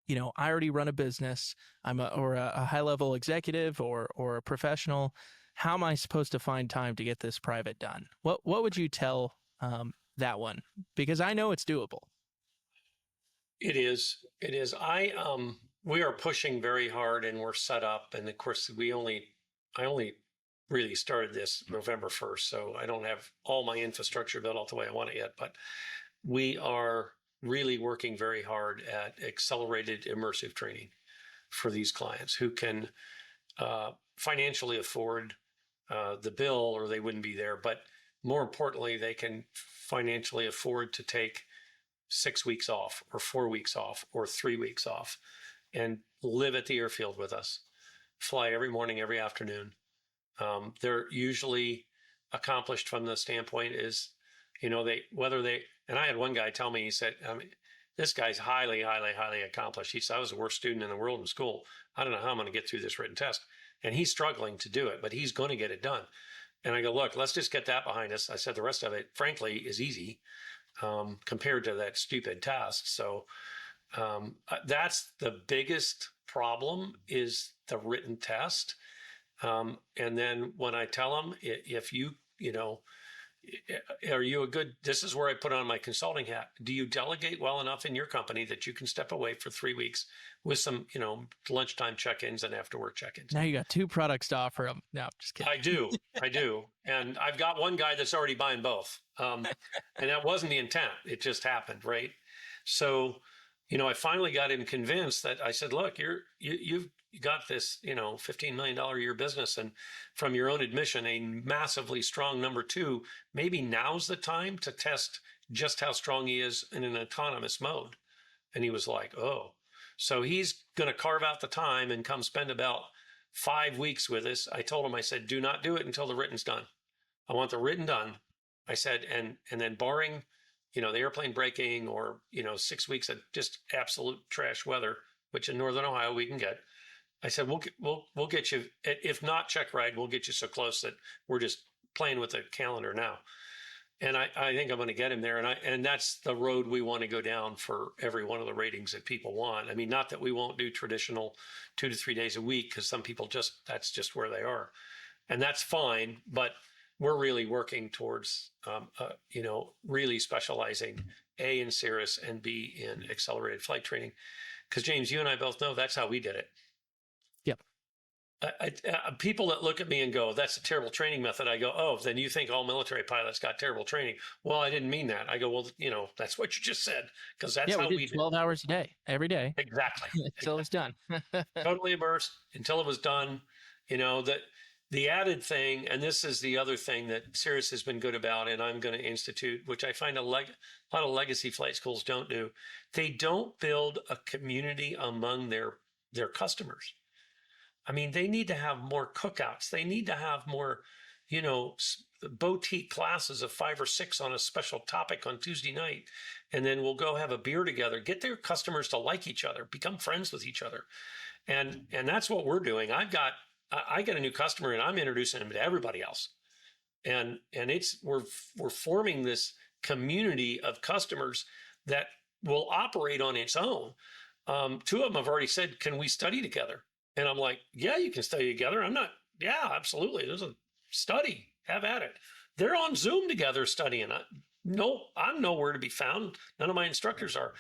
I already run a business. I'm a high level executive or a professional. How am I supposed to find time to get this private done? What would you tell that one? Because I know it's doable. It is. It is. We are pushing very hard, and we're set up. And of course, I only really started this November 1st, so I don't have all my infrastructure built out the way I want it yet. But we are really working very hard at accelerated immersive training for these clients who can financially afford the bill, or they wouldn't be there. But more importantly, they can financially afford to take 6 weeks off, or 4 weeks off, or 3 weeks off, and live at the airfield with us, fly every morning, every afternoon. They're usually accomplished from the standpoint is, and I had one guy tell me, he said, this guy's highly, highly, highly accomplished. He said, I was the worst student in the world in school. I don't know how I'm going to get through this written test. And he's struggling to do it, but he's going to get it done. And I go, look, let's just get that behind us. I said, the rest of it, frankly, is easy compared to that stupid test. So that's the biggest problem, is the written test. And then when I tell them, if are you a good, this is where I put on my consulting hat. Do you delegate well enough in your company that you can step away for 3 weeks with some, lunchtime check-ins and after work check-ins? Now you got 2 products to offer them. No, just kidding. I do. And I've got one guy that's already buying both. And that wasn't the intent. It just happened. Right. So, I finally got him convinced that I said, look, you've got this, $15 million a year business, and from your own admission, a massively strong number 2, maybe now's the time to test just how strong he is in an autonomous mode. And he was like, oh, so he's going to carve out the time and come spend about 5 weeks with us. I told him, I said, do not do it until the written's done. I want the written done. I said, and then barring, the airplane breaking, or, 6 weeks of just absolute trash weather, which in Northern Ohio we can get. I said, we'll get you, if not check ride, we'll get you so close that we're just playing with the calendar now. And I think I'm going to get him there. And that's the road we want to go down for every one of the ratings that people want. I mean, not that we won't do traditional 2 to 3 days a week, because some people that's just where they are. And that's fine. But we're really working towards, really specializing A, in Cirrus, and B, in accelerated flight training. Because James, you and I both know that's how we did it. Yep. People that look at me and go, that's a terrible training method. I go, oh, then you think all military pilots got terrible training. Well, I didn't mean that. I go, well, that's what you just said, because that's how we did 12 hours a day, every day. Exactly. Until it's done. Totally immersed until it was done. That the added thing, and this is the other thing that Cirrus has been good about, and I'm going to institute, which I find a lot of legacy flight schools don't do. They don't build a community among their customers. I mean, they need to have more cookouts. They need to have more, boutique classes of 5 or 6 on a special topic on Tuesday night. And then we'll go have a beer together, get their customers to like each other, become friends with each other. And that's what we're doing. I get a new customer and I'm introducing them to everybody else. And we're forming this community of customers that will operate on its own. 2 of them have already said, can we study together? And I'm like, yeah, you can study together. Yeah, absolutely. There's a study, have at it. They're on Zoom together studying. I'm nowhere to be found. None of my instructors are.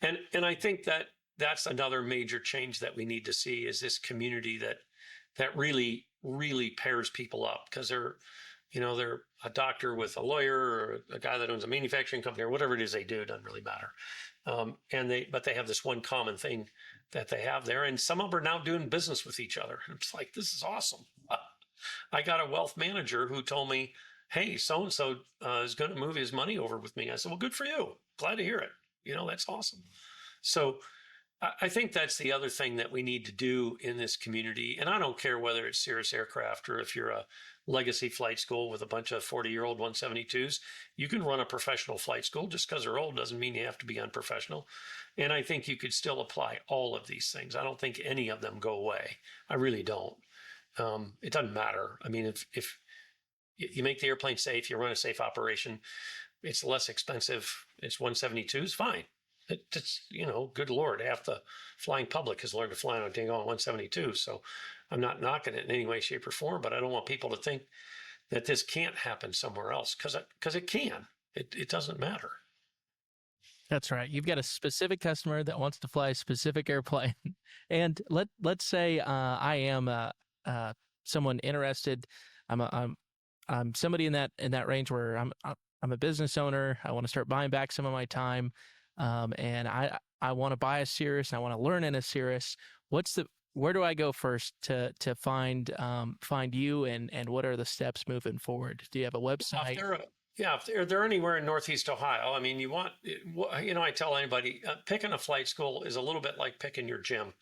And I think that that's another major change that we need to see, is this community that really, really pairs people up, because they're a doctor with a lawyer, or a guy that owns a manufacturing company, or whatever it is they do. It doesn't really matter. But they have this one common thing that they have there. And some of them are now doing business with each other. It's like, this is awesome. I got a wealth manager who told me, hey, so-and-so is going to move his money over with me. I said, well, good for you. Glad to hear it. That's awesome. So I think that's the other thing that we need to do in this community. And I don't care whether it's Cirrus Aircraft, or if you're a legacy flight school with a bunch of 40-year-old 172s, you can run a professional flight school. Just because they're old doesn't mean you have to be unprofessional. And I think you could still apply all of these things. I don't think any of them go away. I really don't. It doesn't matter. I mean, if you make the airplane safe, you run a safe operation, it's less expensive. It's 172s, fine. It's, good Lord, half the flying public has learned to fly on a dang on 172. So I'm not knocking it in any way, shape, or form, but I don't want people to think that this can't happen somewhere else, because it can. It doesn't matter. That's right. You've got a specific customer that wants to fly a specific airplane, and let's say I am someone interested. I'm somebody in that range where I'm a business owner. I want to start buying back some of my time, and I want to buy a Cirrus. And I want to learn in a Cirrus. Where do I go first to find you, and what are the steps moving forward? Do you have a website? If they're anywhere in Northeast Ohio, I mean, I tell anybody, picking a flight school is a little bit like picking your gym.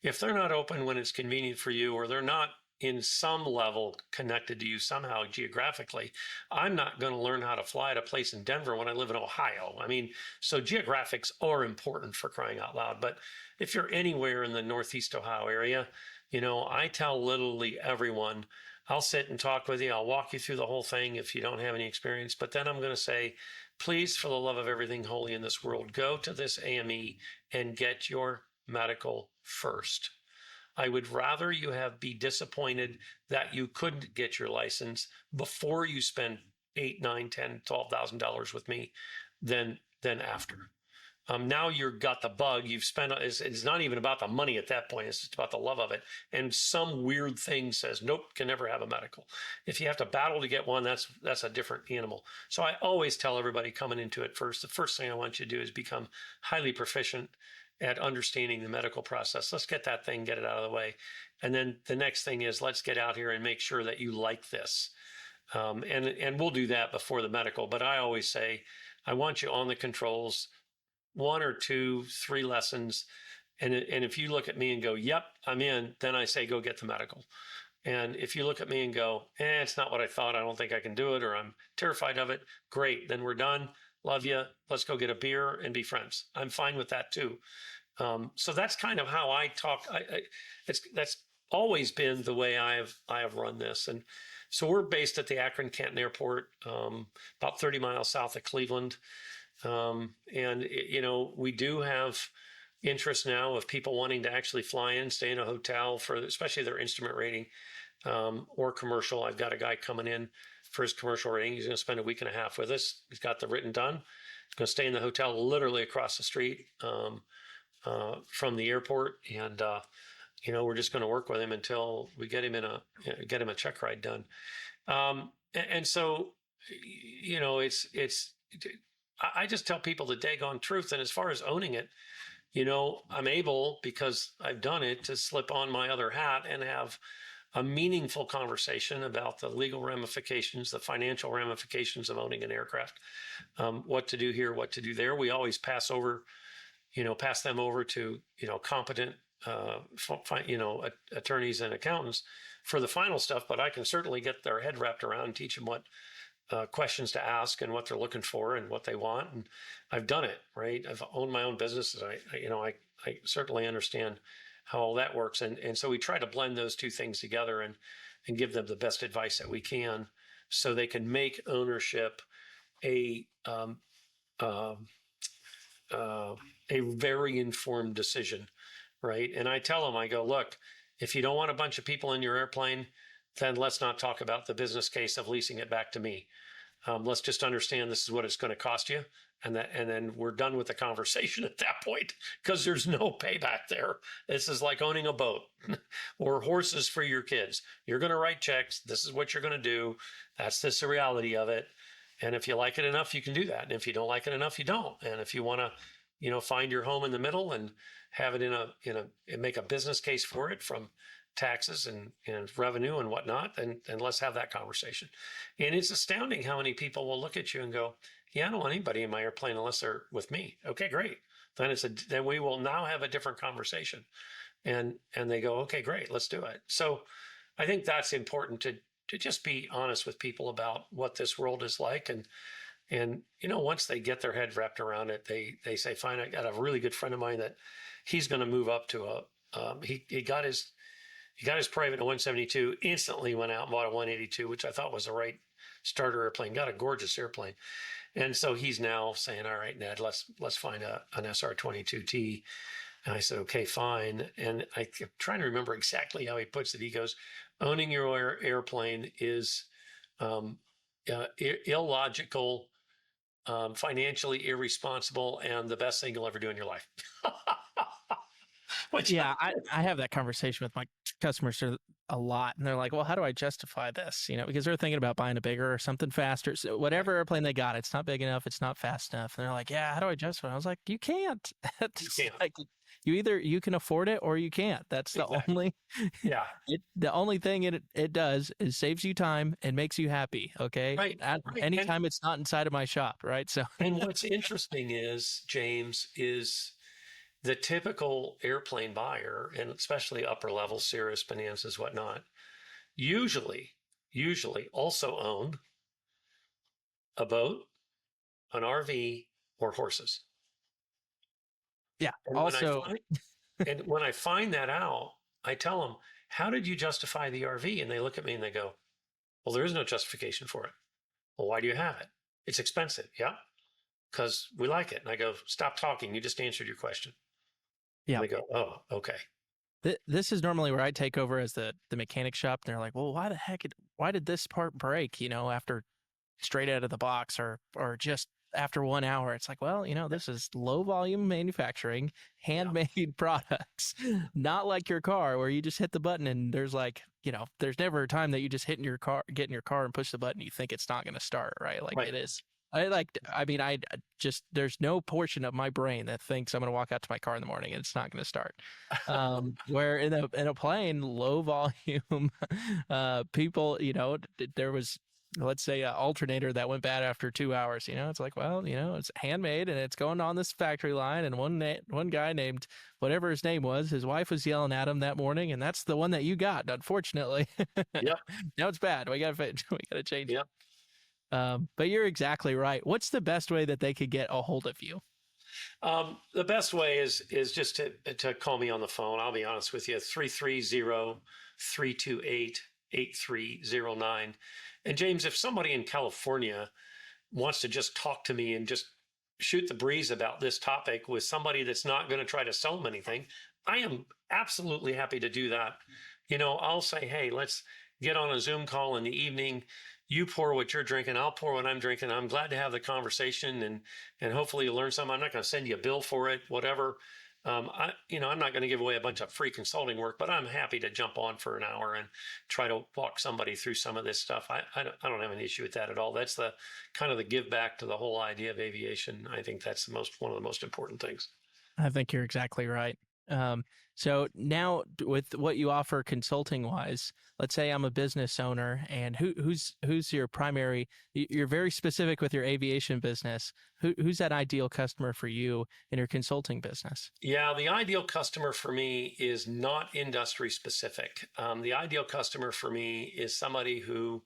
If they're not open when it's convenient for you, or they're not in some level connected to you somehow geographically, I'm not going to learn how to fly at a place in Denver when I live in Ohio. I mean, so geographics are important, for crying out loud. But if you're anywhere in the Northeast Ohio area, I tell literally everyone, I'll sit and talk with you. I'll walk you through the whole thing if you don't have any experience. But then I'm going to say, please, for the love of everything holy in this world, go to this AME and get your medical first. I would rather you be disappointed that you couldn't get your license before you spend $8, $9, $10, $12,000 with me than after. Now you've got the bug. You've spent. It's not even about the money at that point. It's just about the love of it. And some weird thing says, nope, can never have a medical. If you have to battle to get one, that's a different animal. So I always tell everybody coming into it first, the first thing I want you to do is become highly proficient at understanding the medical process. Let's get that thing, get it out of the way. And then the next thing is, let's get out here and make sure that you like this. And we'll do that before the medical. But I always say, I want you on the controls, 1 or 2, 3 lessons. And if you look at me and go, yep, I'm in, then I say, go get the medical. And if you look at me and go, it's not what I thought, I don't think I can do it, or I'm terrified of it, great, then we're done. Love you. Let's go get a beer and be friends. I'm fine with that too. So that's kind of how I talk. That's always been the way I have run this. And so we're based at the Akron Canton Airport, about 30 miles south of Cleveland. We do have interest now of people wanting to actually fly in, stay in a hotel for especially their instrument rating, or commercial. I've got a guy coming in for his commercial rating. He's going to spend a week and a half with us. He's got the written done. He's going to stay in the hotel literally across the street from the airport, and we're just going to work with him until we get him a check ride done. And so, I just tell people the daggone truth. And as far as owning it, I'm able, because I've done it, to slip on my other hat and have a meaningful conversation about the legal ramifications, the financial ramifications of owning an aircraft, what to do here, what to do there. We always pass them over to, competent, attorneys and accountants for the final stuff, but I can certainly get their head wrapped around and teach them what questions to ask and what they're looking for and what they want. And I've done it, right? I've owned my own business. I certainly understand how all that works. And so we try to blend those two things together and give them the best advice that we can, so they can make ownership a very informed decision, right? And I tell them, I go, look, if you don't want a bunch of people in your airplane, then let's not talk about the business case of leasing it back to me. Let's just understand this is what it's going to cost you, and then we're done with the conversation at that point because there's no payback there. This is like owning a boat or horses for your kids. You're going to write checks. This is what you're going to do. That's just the reality of it. And if you like it enough, you can do that. And if you don't like it enough, you don't. And if you want to, find your home in the middle and have it and make a business case for it from taxes and revenue and whatnot, and let's have that conversation. And it's astounding how many people will look at you and go, yeah, I don't want anybody in my airplane unless they're with me. Okay, great. Then we will now have a different conversation. And they go, okay, great, let's do it. So I think that's important to just be honest with people about what this world is like. And once they get their head wrapped around it, they say, fine, I got a really good friend of mine that he's going to move up to he got his private in 172, instantly went out and bought a 182, which I thought was the right starter airplane, got a gorgeous airplane. And so he's now saying, all right, Ned, let's find an SR-22T. And I said, okay, fine. And I'm trying to remember exactly how he puts it. He goes, owning your airplane is illogical, financially irresponsible, and the best thing you'll ever do in your life. Yeah, I have that conversation with my customers a lot, and they're like, well, how do I justify this? Because they're thinking about buying a bigger or something faster. So whatever airplane they got, it's not big enough, it's not fast enough. And they're like, yeah, how do I justify it? I was like, you can't. It's You can't. like, you can afford it or you can't. That's the Exactly. Yeah. the only thing it does is saves you time and makes you happy. Okay. Right. Anytime it's not inside of my shop. Right. So, And what's interesting is, James, is the typical airplane buyer, and especially upper level Cirrus, Bonanzas, whatnot, usually also own a boat, an RV, or horses. yeah. And Also, when I find that out, I tell them, how did you justify the RV? And they look at me and they go, well, there is no justification for it. Well, why do you have it? It's expensive. Yeah. Because we like it. And I go, stop talking. You just answered your question. yeah. And they go, oh, okay. This is normally where I take over as the mechanic shop. And they're like, well, why did this part break, after straight out of the box or just after 1 hour? It's like, well, this is low volume manufacturing, handmade products, not like your car where you just hit the button and there's there's never a time that you just get in your car and push the button. You think it's not going to start, right? Like it is. There's no portion of my brain that thinks I'm going to walk out to my car in the morning and it's not going to start. Where in a plane, low volume, people, there was, let's say, an alternator that went bad after 2 hours. It's like, well, it's handmade and it's going on this factory line. And one guy named whatever his name was, his wife was yelling at him that morning, and that's the one that you got, unfortunately. Yep. Now it's bad. We got to change it. Yep. But you're exactly right. What's the best way that they could get a hold of you? The best way is just to call me on the phone. I'll be honest with you, 330-328-8309. And James, if somebody in California wants to just talk to me and just shoot the breeze about this topic with somebody that's not going to try to sell them anything, I am absolutely happy to do that. I'll say, hey, let's get on a Zoom call in the evening. You pour what you're drinking, I'll pour what I'm drinking. I'm glad to have the conversation and hopefully you'll learn something. I'm not going to send you a bill for it, whatever. I'm not going to give away a bunch of free consulting work, but I'm happy to jump on for an hour and try to walk somebody through some of this stuff. I don't have an issue with that at all. That's the kind of the give back to the whole idea of aviation. I think that's one of the most important things. I think you're exactly right. So now with what you offer consulting wise, let's say I'm a business owner and who's your primary, you're very specific with your aviation business. Who's that ideal customer for you in your consulting business? Yeah, the ideal customer for me is not industry specific. The ideal customer for me is somebody who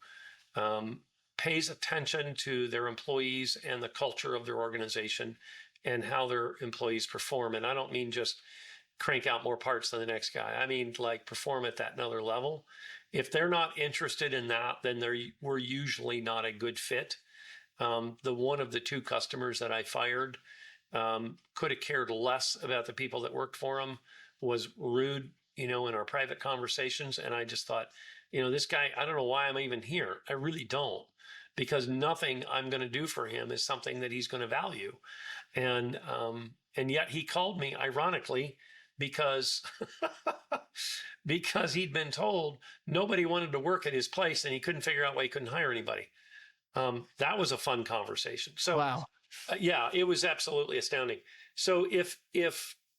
pays attention to their employees and the culture of their organization and how their employees perform. And I don't mean just crank out more parts than the next guy. I mean, like, perform at that another level. If they're not interested in that, then we're usually not a good fit. The one of the two customers that I fired could have cared less about the people that worked for him, was rude, in our private conversations. And I just thought, this guy, I don't know why I'm even here. I really don't. because nothing I'm going to do for him is something that he's going to value. And yet he called me, ironically, because because he'd been told nobody wanted to work at his place and he couldn't figure out why he couldn't hire anybody. That was a fun conversation. So Wow. yeah, it was absolutely astounding. So if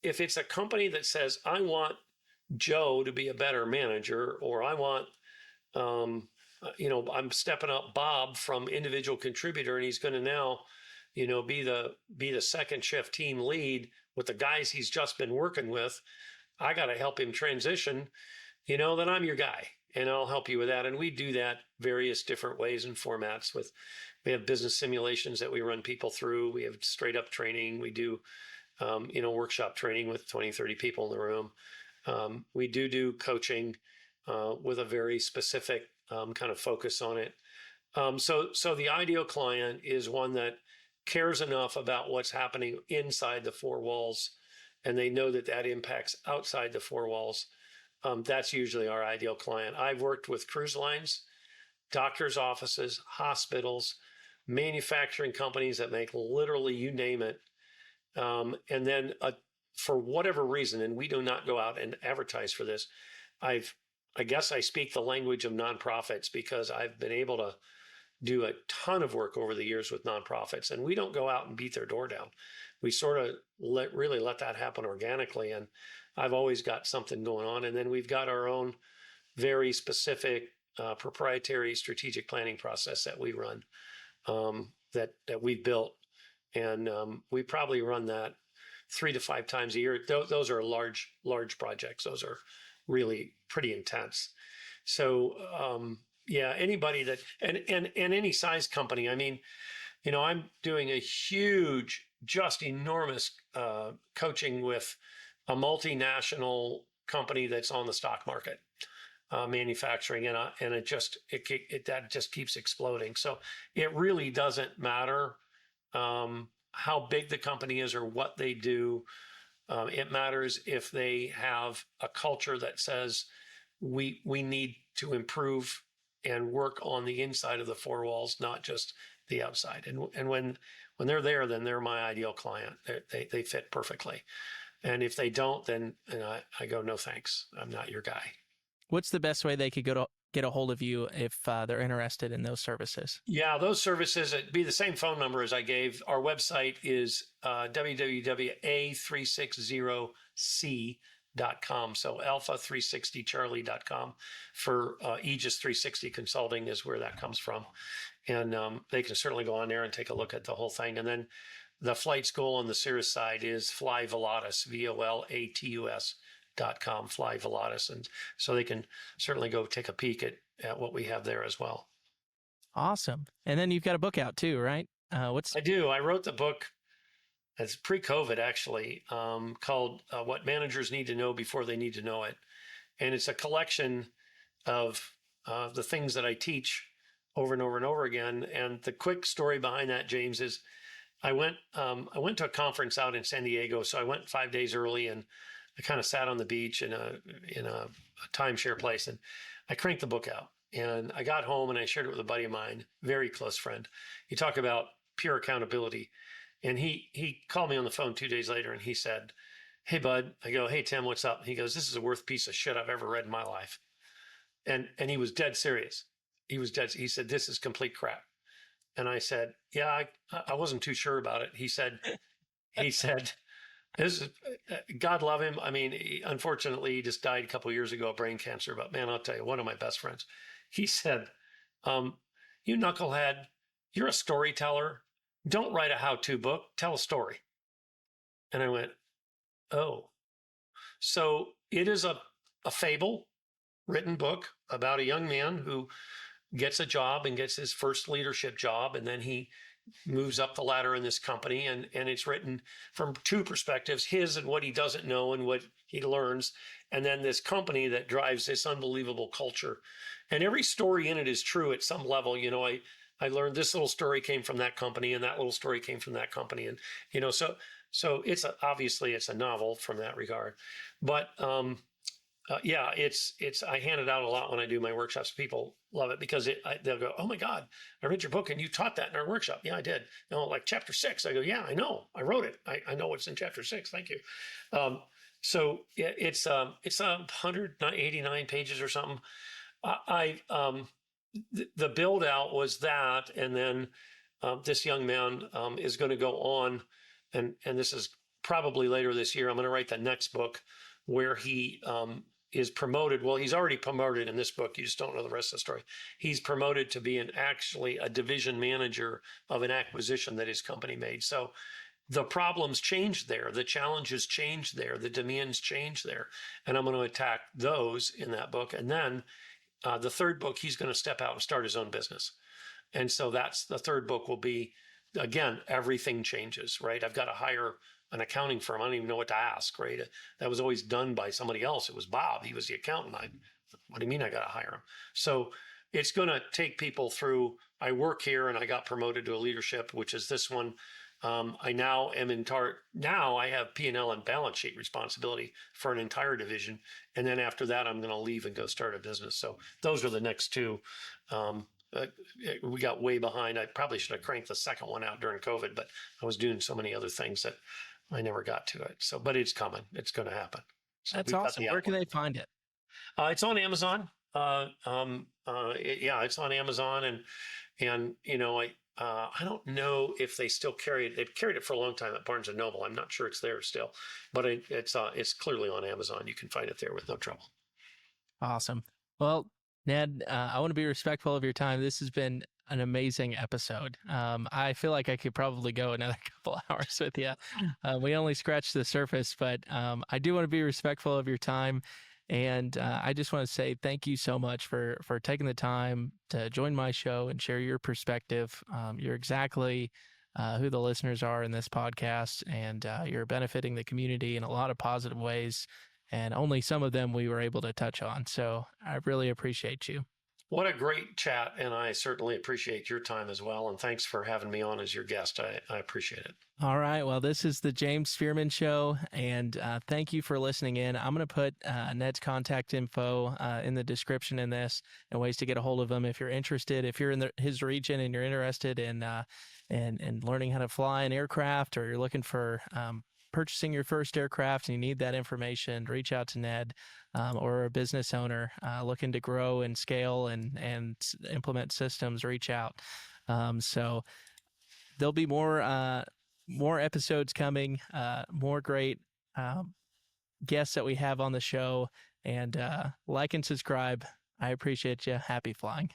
it's a company that says, I want Joe to be a better manager, or I want I'm stepping up Bob from individual contributor, and he's going to now, be the second shift team lead with the guys he's just been working with. I got to help him transition. Then I'm your guy, and I'll help you with that. And we do that various different ways and formats. We have business simulations that we run people through. We have straight up training. We do, workshop training with 20, 30 people in the room. We do coaching with a very specific kind of focus on it. So the ideal client is one that cares enough about what's happening inside the four walls, and they know that impacts outside the four walls. That's usually our ideal client. I've worked with cruise lines, doctors' offices, hospitals, manufacturing companies that make literally you name it. And then for whatever reason, and we do not go out and advertise for this, I guess I speak the language of nonprofits because I've been able to do a ton of work over the years with nonprofits, and we don't go out and beat their door down. We sort of really let that happen organically, and I've always got something going on. And then we've got our own very specific proprietary strategic planning process that we run, that we've built, and we probably run that 3 to 5 times a year. Those are large projects. Those are really pretty intense. So yeah, anybody that and any size company. I mean, I'm doing a huge, just enormous coaching with a multinational company that's on the stock market, manufacturing, and that just keeps exploding. So it really doesn't matter how big the company is or what they do. It matters if they have a culture that says we need to improve and work on the inside of the four walls, not just the outside. And when they're there, then they're my ideal client. They fit perfectly. And if they don't, then I go, no thanks, I'm not your guy. What's the best way they could get a hold of you if they're interested in those services? Yeah, those services, it'd be the same phone number as I gave. Our website is www.a360c.com. So alpha360charlie.com for Aegis 360 Consulting is where that comes from. And they can certainly go on there and take a look at the whole thing. And then the flight school on the Cirrus side is Fly Volatus, VOLATUS.com, Fly Volatus. And so they can certainly go take a peek at what we have there as well. Awesome. And then you've got a book out too, right? I do. I wrote the book, it's pre-COVID actually, called What Managers Need to Know Before They Need to Know It. And it's a collection of the things that I teach over and over and over again. And the quick story behind that, James, is I went to a conference out in San Diego. So I went 5 days early, and I kind of sat on the beach in a timeshare place, and I cranked the book out. And I got home and I shared it with a buddy of mine, very close friend. You talk about pure accountability. And he called me on the phone 2 days later, and he said, "Hey, bud." I go, "Hey, Tim, what's up?" He goes, "This is the worst piece of shit I've ever read in my life." And he was dead serious. He said, "This is complete crap." And I said, "Yeah, I wasn't too sure about it." He said, "This is, God love him. I mean, unfortunately, he just died a couple of years ago of brain cancer. But man, I'll tell you, one of my best friends." He said, "You knucklehead, you're a storyteller. Don't write a how-to book. Tell a story." And I went, "Oh." So it is a fable written book about a young man who gets a job and gets his first leadership job, and then he moves up the ladder in this company, and it's written from two perspectives, his and what he doesn't know and what he learns, and then this company that drives this unbelievable culture. And every story in it is true at some level. I learned this little story came from that company, and that little story came from that company. And, so it's obviously it's a novel from that regard. But Yeah, I hand it out a lot when I do my workshops. People love it because they'll go, "Oh my God, I read your book and you taught that in our workshop." Yeah, I did. Like chapter 6. I go, "Yeah, I know. I wrote it. I know what's in chapter 6. Thank you." Um, so yeah, it's 189 pages or something. The build out was that, and then this young man is going to go on, and this is probably later this year. I'm going to write the next book where he is promoted. Well, he's already promoted in this book. You just don't know the rest of the story. He's promoted to be actually a division manager of an acquisition that his company made. So the problems change there, the challenges change there, the demands change there, and I'm going to attack those in that book. And then the third book, he's going to step out and start his own business. And so that's the third book will be, again, everything changes, right? I've got to hire an accounting firm. I don't even know what to ask, right? That was always done by somebody else. It was Bob. He was the accountant. What do you mean I got to hire him? So it's going to take people through. I work here and I got promoted to a leadership, which is this one. I now am now I have P&L and balance sheet responsibility for an entire division. And then after that, I'm going to leave and go start a business. So those are the next two. We got way behind. I probably should have cranked the second one out during COVID, but I was doing so many other things that I never got to it. So, but it's coming. It's going to happen. So That's awesome. Where can they find it? It's on Amazon. Yeah, it's on Amazon, and I don't know if they still carry it. They've carried it for a long time at Barnes and Noble. I'm not sure it's there still, but it's clearly on Amazon. You can find it there with no trouble. Awesome. Well, Ned, I want to be respectful of your time. This has been an amazing episode. I feel like I could probably go another couple hours with you. We only scratched the surface, but I do want to be respectful of your time. And I just want to say thank you so much for taking the time to join my show and share your perspective. You're exactly who the listeners are in this podcast, and you're benefiting the community in a lot of positive ways. And only some of them we were able to touch on. So I really appreciate you. What a great chat. And I certainly appreciate your time as well. And thanks for having me on as your guest. I appreciate it. All right. Well, this is the James Spearman Show. And thank you for listening in. I'm going to put Ned's contact info in the description in this and ways to get a hold of him if you're interested. If you're in his region and you're interested in learning how to fly an aircraft, or you're looking for purchasing your first aircraft and you need that information, reach out to Ned, or a business owner looking to grow and scale and implement systems, reach out. So there'll be more episodes coming, more great guests that we have on the show, and like and subscribe. I appreciate you. Happy flying.